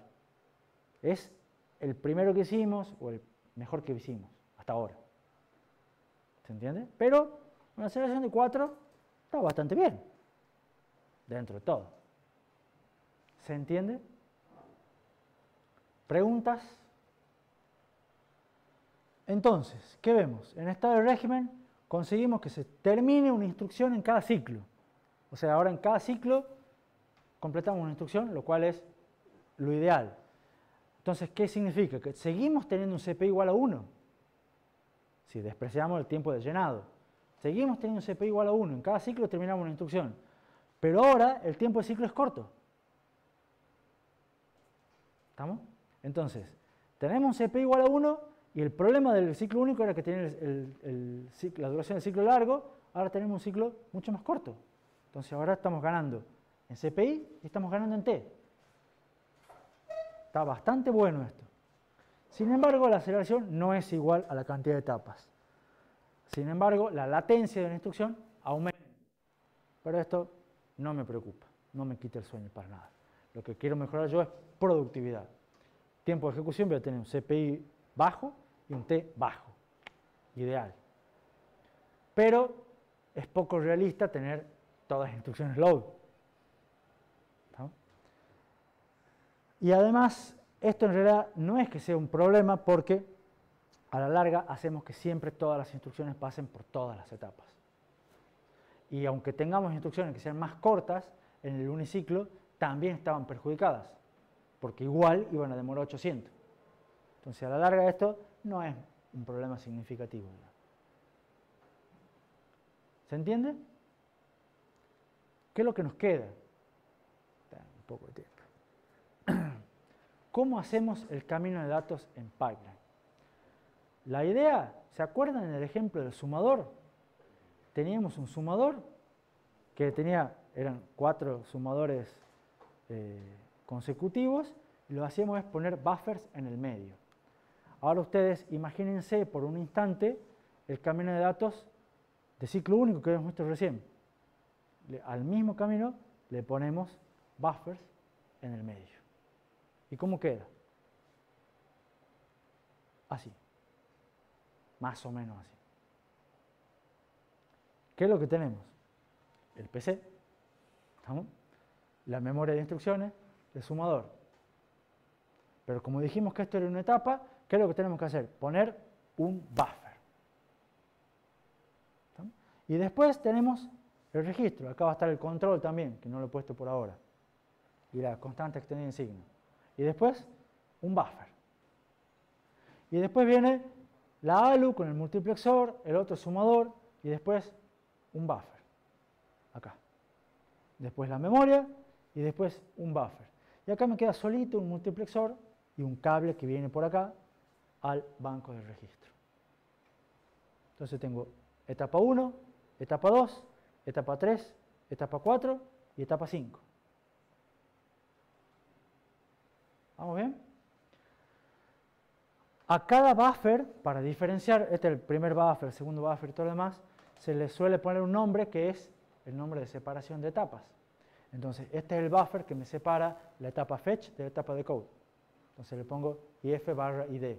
Es el primero que hicimos o el mejor que hicimos hasta ahora. ¿Se entiende? Pero una aceleración de 4 está bastante bien, dentro de todo. ¿Se entiende? ¿Preguntas? Entonces, ¿qué vemos? En estado de régimen conseguimos que se termine una instrucción en cada ciclo. O sea, ahora en cada ciclo completamos una instrucción, lo cual es lo ideal. Entonces, ¿qué significa? Que seguimos teniendo un CPU igual a 1. Si despreciamos el tiempo de llenado. Seguimos teniendo un CPU igual a 1. En cada ciclo terminamos una instrucción. Pero ahora el tiempo de ciclo es corto. ¿Estamos? Entonces, tenemos un CPU igual a 1 y el problema del ciclo único era que tenía la duración del ciclo largo. Ahora tenemos un ciclo mucho más corto. Entonces, ahora estamos ganando en CPI y estamos ganando en T. Está bastante bueno esto. Sin embargo, la aceleración no es igual a la cantidad de etapas. Sin embargo, la latencia de una instrucción aumenta. Pero esto no me preocupa, no me quita el sueño para nada. Lo que quiero mejorar yo es productividad. Tiempo de ejecución, voy a tener un CPI bajo y un T bajo. Ideal. Pero es poco realista tener todas las instrucciones load. ¿No? Y además, esto en realidad no es que sea un problema porque a la larga hacemos que siempre todas las instrucciones pasen por todas las etapas. Y aunque tengamos instrucciones que sean más cortas, en el uniciclo también estaban perjudicadas, porque igual iban a demorar 800. Entonces, a la larga esto no es un problema significativo. ¿Se entiende? ¿Qué es lo que nos queda? Un poco de tiempo. ¿Cómo hacemos el camino de datos en pipeline? La idea, ¿se acuerdan en el ejemplo del sumador? Teníamos un sumador que eran 4 sumadores consecutivos, y lo que hacíamos es poner buffers en el medio. Ahora ustedes imagínense por un instante el camino de datos de ciclo único que hemos visto recién. Al mismo camino le ponemos buffers en el medio. ¿Y cómo queda? Así. Más o menos así. ¿Qué es lo que tenemos? El PC, ¿estamos? La memoria de instrucciones, el sumador. Pero como dijimos que esto era una etapa, ¿qué es lo que tenemos que hacer? Poner un buffer. ¿Estamos? Y después tenemos el registro. Acá va a estar el control también, que no lo he puesto por ahora. Y la constante extendida en signo. Y después, un buffer. Y después viene la ALU con el multiplexor, el otro sumador, y después un buffer. Acá. Después la memoria, y después un buffer. Y acá me queda solito un multiplexor y un cable que viene por acá al banco de registro. Entonces tengo etapa 1, etapa 2, etapa 3, etapa 4 y etapa 5. ¿Vamos bien? A cada buffer, para diferenciar, este es el primer buffer, el segundo buffer y todo lo demás, se le suele poner un nombre que es el nombre de separación de etapas. Entonces, este es el buffer que me separa la etapa fetch de la etapa decode. Entonces le pongo if/id.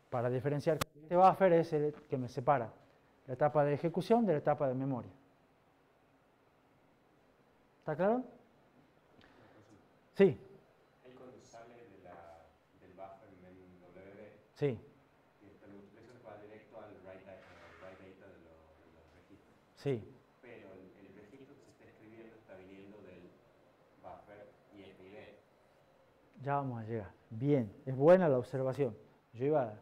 Para diferenciar, este buffer es el que me separa la etapa de ejecución de la etapa de memoria. ¿Está claro? Sí. Ahí cuando sale del buffer en WB, Sí. el multiplexor va directo al write data de los registros. Sí. Pero el registro que se está escribiendo está viniendo del buffer IFID. Ya vamos a llegar. Bien, es buena la observación. Yo iba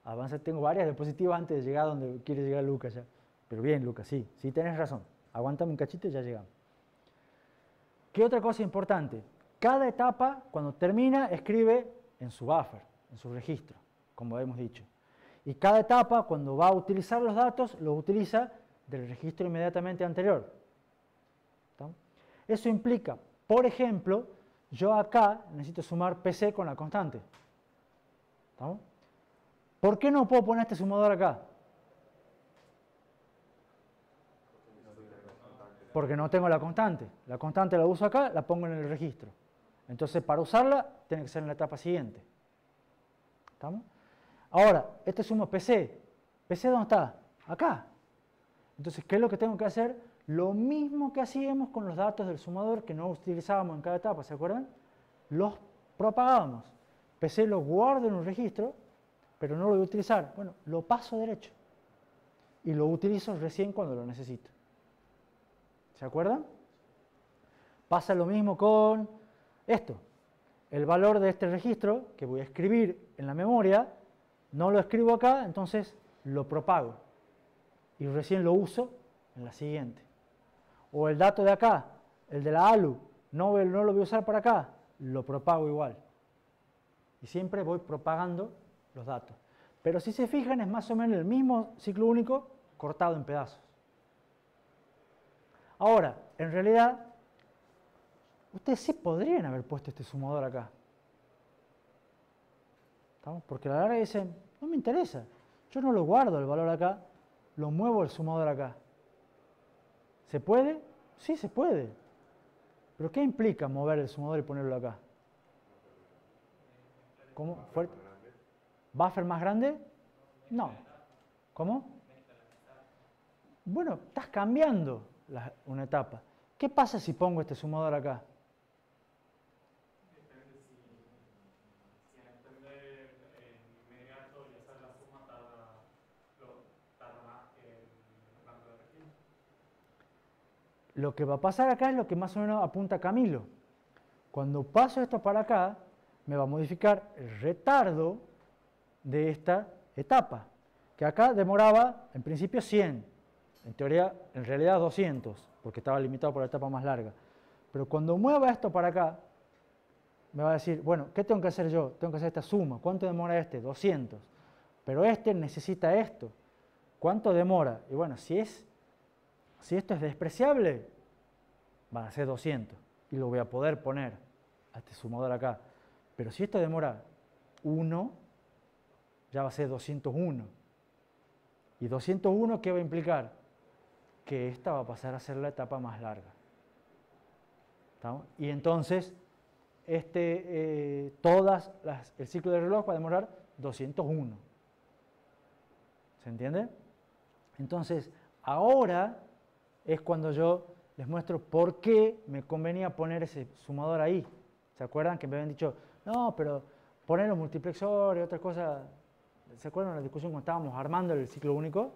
a avanzar, tengo varias diapositivas antes de llegar donde quiere llegar Lucas ya. Pero bien, Lucas, sí tenés razón. Aguántame un cachito y ya llegamos. ¿Qué otra cosa importante? Cada etapa, cuando termina, escribe en su buffer, en su registro, como hemos dicho. Y cada etapa, cuando va a utilizar los datos, los utiliza del registro inmediatamente anterior. ¿Estamos? Eso implica, por ejemplo, yo acá necesito sumar PC con la constante. ¿Estamos? ¿Por qué no puedo poner este sumador acá? Porque no tengo la constante. La constante la uso acá, la pongo en el registro. Entonces, para usarla, tiene que ser en la etapa siguiente. ¿Estamos? Ahora, este sumo PC. ¿PC dónde está? Acá. Entonces, ¿qué es lo que tengo que hacer? Lo mismo que hacíamos con los datos del sumador que no utilizábamos en cada etapa, ¿se acuerdan? Los propagábamos. PC lo guardo en un registro, pero no lo voy a utilizar. Bueno, lo paso derecho. Y lo utilizo recién cuando lo necesito. ¿Se acuerdan? Pasa lo mismo con esto. El valor de este registro que voy a escribir en la memoria, no lo escribo acá, entonces lo propago. Y recién lo uso en la siguiente. O el dato de acá, el de la ALU, no lo voy a usar para acá, lo propago igual. Y siempre voy propagando los datos. Pero si se fijan, es más o menos el mismo ciclo único cortado en pedazos. Ahora, en realidad, ustedes sí podrían haber puesto este sumador acá. ¿Estamos? Porque a la larga dicen, no me interesa, yo no lo guardo el valor acá, lo muevo el sumador acá. ¿Se puede? Sí, se puede. ¿Pero qué implica mover el sumador y ponerlo acá? ¿Cómo? ¿Fuerte? ¿Buffer más grande? No. ¿Cómo? Bueno, estás cambiando una etapa. ¿Qué pasa si pongo este sumador acá? Depende si al entender inmediato y hacer la suma tarda más que el banco de registro. Lo que va a pasar acá es lo que más o menos apunta Camilo. Cuando paso esto para acá, me va a modificar el retardo de esta etapa, que acá demoraba en principio 100, en teoría, en realidad 200, porque estaba limitado por la etapa más larga. Pero cuando mueva esto para acá, me va a decir, bueno, ¿qué tengo que hacer yo? Tengo que hacer esta suma. ¿Cuánto demora este? 200. Pero este necesita esto. ¿Cuánto demora? Y bueno, si esto es despreciable, va a ser 200 y lo voy a poder poner a este sumador acá. Pero si esto demora 1, ya va a ser 201. ¿Y 201 qué va a implicar? Que esta va a pasar a ser la etapa más larga. ¿Estamos? Y entonces, el ciclo de reloj va a demorar 201. ¿Se entiende? Entonces, ahora es cuando yo les muestro por qué me convenía poner ese sumador ahí. ¿Se acuerdan que me habían dicho, no, pero poner los multiplexores y otras cosas? ¿Se acuerdan de la discusión cuando estábamos armando el ciclo único?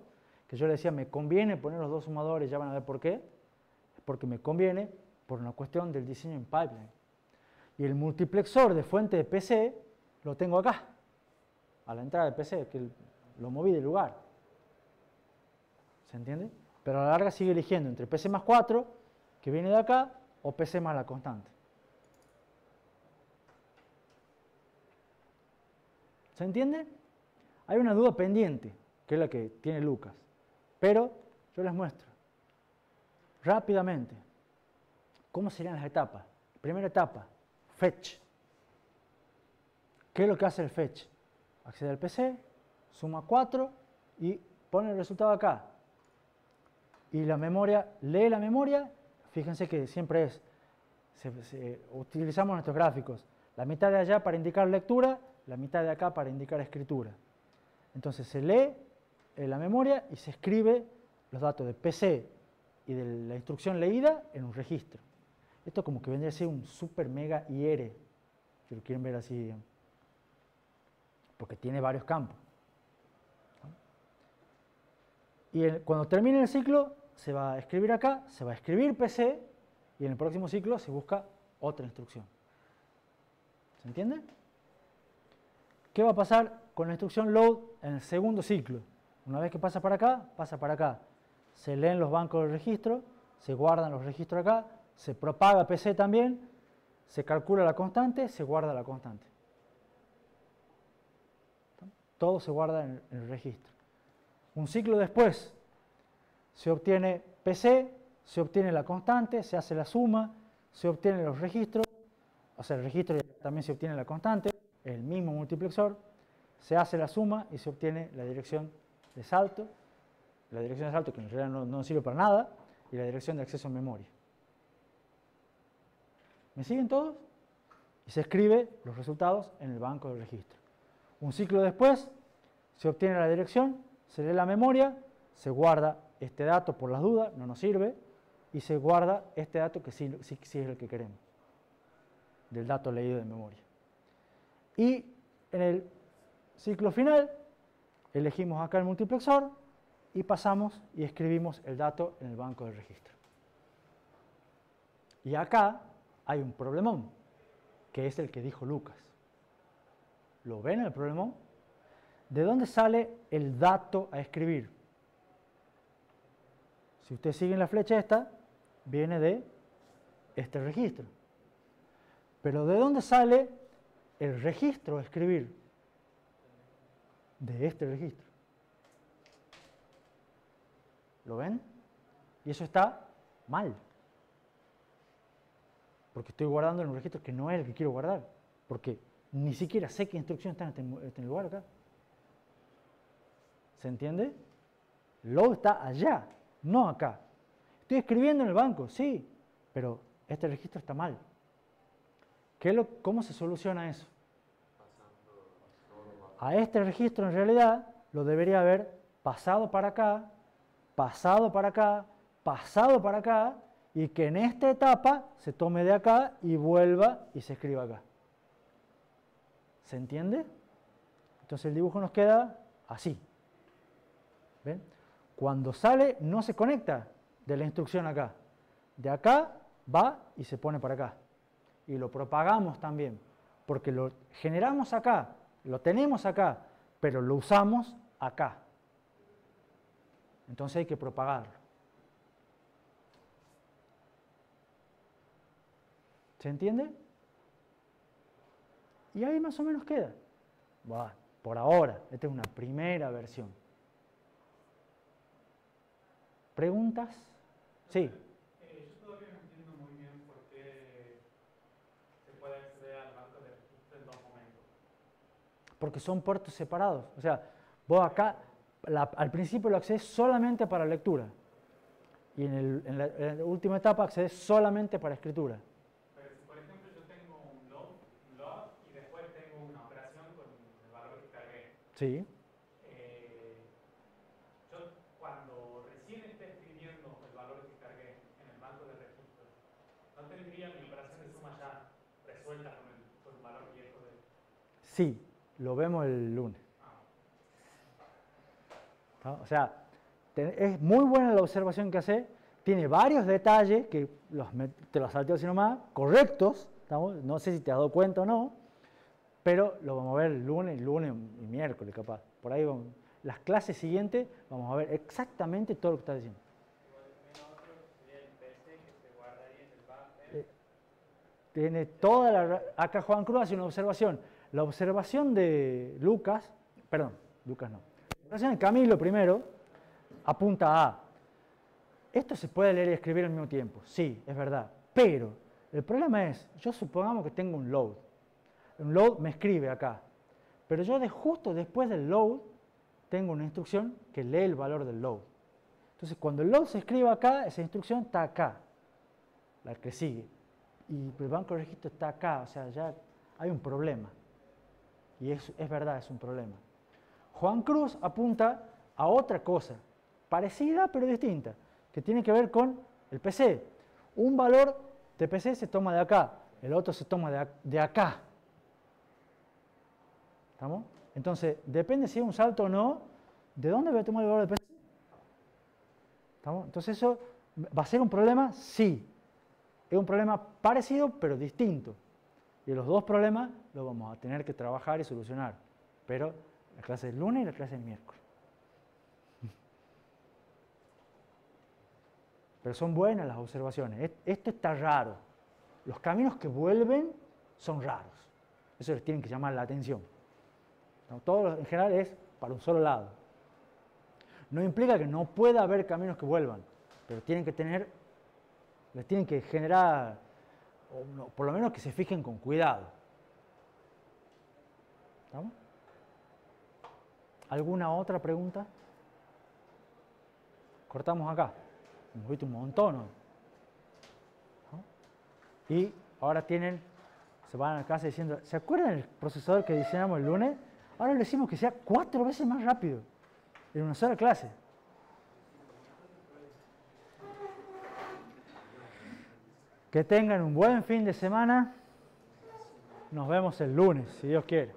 Que yo les decía, me conviene poner los dos sumadores, ya van a ver por qué. Es porque me conviene por una cuestión del diseño en pipeline. Y el multiplexor de fuente de PC lo tengo acá, a la entrada de PC, que lo moví del lugar. ¿Se entiende? Pero a la larga sigue eligiendo entre PC más 4, que viene de acá, o PC más la constante. ¿Se entiende? Hay una duda pendiente, que es la que tiene Lucas. Pero yo les muestro rápidamente cómo serían las etapas. Primera etapa, fetch. ¿Qué es lo que hace el fetch? Accede al PC, suma 4 y pone el resultado acá. Y la memoria, lee la memoria, fíjense que siempre utilizamos nuestros gráficos. La mitad de allá para indicar lectura, la mitad de acá para indicar escritura. Entonces se lee la memoria y se escribe los datos de PC y de la instrucción leída en un registro. Esto como que vendría a ser un super mega IR, si lo quieren ver así, digamos, porque tiene varios campos. Y cuando termine el ciclo, se va a escribir acá, se va a escribir PC, y en el próximo ciclo se busca otra instrucción. ¿Se entiende? ¿Qué va a pasar con la instrucción load en el segundo ciclo? Una vez que pasa para acá, pasa para acá. Se leen los bancos de registro, se guardan los registros acá, se propaga PC también, se calcula la constante, se guarda la constante. Todo se guarda en el registro. Un ciclo después, se obtiene PC, se obtiene la constante, se hace la suma, se obtienen los registros, o sea, el registro también se obtiene la constante, el mismo multiplexor, se hace la suma y se obtiene la dirección de salto, que en realidad no sirve para nada, y la dirección de acceso a memoria. ¿Me siguen todos? Y se escribe los resultados en el banco de registro. Un ciclo después, se obtiene la dirección, se lee la memoria, se guarda este dato por las dudas, no nos sirve, y se guarda este dato que sí es el que queremos, del dato leído de memoria. Y en el ciclo final, elegimos acá el multiplexor y pasamos y escribimos el dato en el banco de registro. Y acá hay un problemón, que es el que dijo Lucas. ¿Lo ven el problemón? ¿De dónde sale el dato a escribir? Si ustedes siguen la flecha esta, viene de este registro. Pero ¿de dónde sale el registro a escribir? De este registro. ¿Lo ven? Y eso está mal. Porque estoy guardando en un registro que no es el que quiero guardar. Porque ni siquiera sé qué instrucción está en este lugar acá. ¿Se entiende? Load está allá, no acá. Estoy escribiendo en el banco, sí, pero este registro está mal. ¿Cómo se soluciona eso? A este registro en realidad lo debería haber pasado para acá, pasado para acá, pasado para acá, y que en esta etapa se tome de acá y vuelva y se escriba acá. ¿Se entiende? Entonces el dibujo nos queda así. ¿Ven? Cuando sale no se conecta de la instrucción acá. De acá va y se pone para acá. Y lo propagamos también, porque lo generamos acá, lo tenemos acá, pero lo usamos acá. Entonces hay que propagarlo. ¿Se entiende? Y ahí más o menos queda. Bueno, por ahora, esta es una primera versión. ¿Preguntas? Sí. Yo todavía no entiendo muy bien por qué se puede acceder al banco de registro en dos momentos. Porque son puertos separados. O sea, vos acá, al principio lo accedes solamente para lectura. Y en la última etapa accedes solamente para escritura. Pero si, por ejemplo, yo tengo un log y después tengo una operación con el valor que cargué. Sí. Yo cuando recién esté escribiendo el valor que cargué en el banco de registros, ¿no tendría mi operación de suma ya resuelta con el valor viejo de...? Sí, lo vemos el lunes. ¿No? O sea, es muy buena la observación que hace. Tiene varios detalles que te los salteo así nomás, correctos. ¿Estamos? No sé si te has dado cuenta o no, pero lo vamos a ver el lunes y miércoles capaz. Por ahí vamos. Las clases siguientes vamos a ver exactamente todo lo que está diciendo. Tiene toda la... Acá Juan Cruz hace una observación. La observación de Lucas no. La observación de Camilo primero apunta a... Esto se puede leer y escribir al mismo tiempo. Sí, es verdad. Pero el problema es, yo supongamos que tengo un load. Un load me escribe acá. Pero yo justo después del load tengo una instrucción que lee el valor del load. Entonces, cuando el load se escribe acá, esa instrucción está acá, la que sigue. Y el banco de registro está acá, o sea, ya hay un problema. Y es verdad, es un problema. Juan Cruz apunta a otra cosa, parecida pero distinta, que tiene que ver con el PC. Un valor de PC se toma de acá, el otro se toma de acá. ¿Estamos? Entonces, depende si es un salto o no, ¿de dónde voy a tomar el valor de PC? ¿Estamos? Entonces, ¿eso va a ser un problema? Sí. Es un problema parecido, pero distinto. Y los dos problemas los vamos a tener que trabajar y solucionar. Pero la clase es lunes y la clase es miércoles. Pero son buenas las observaciones. Esto está raro. Los caminos que vuelven son raros. Eso les tiene que llamar la atención. ¿No? Todo en general es para un solo lado. No implica que no pueda haber caminos que vuelvan, pero tienen que tener, les tienen que generar, o no, por lo menos que se fijen con cuidado. ¿Estamos? ¿Alguna otra pregunta? Cortamos acá. Hemos visto un montón hoy. ¿No? Y ahora se van a casa diciendo, ¿se acuerdan del procesador que diseñamos el lunes? Ahora le decimos que sea 4 veces más rápido en una sola clase. Que tengan un buen fin de semana. Nos vemos el lunes, si Dios quiere.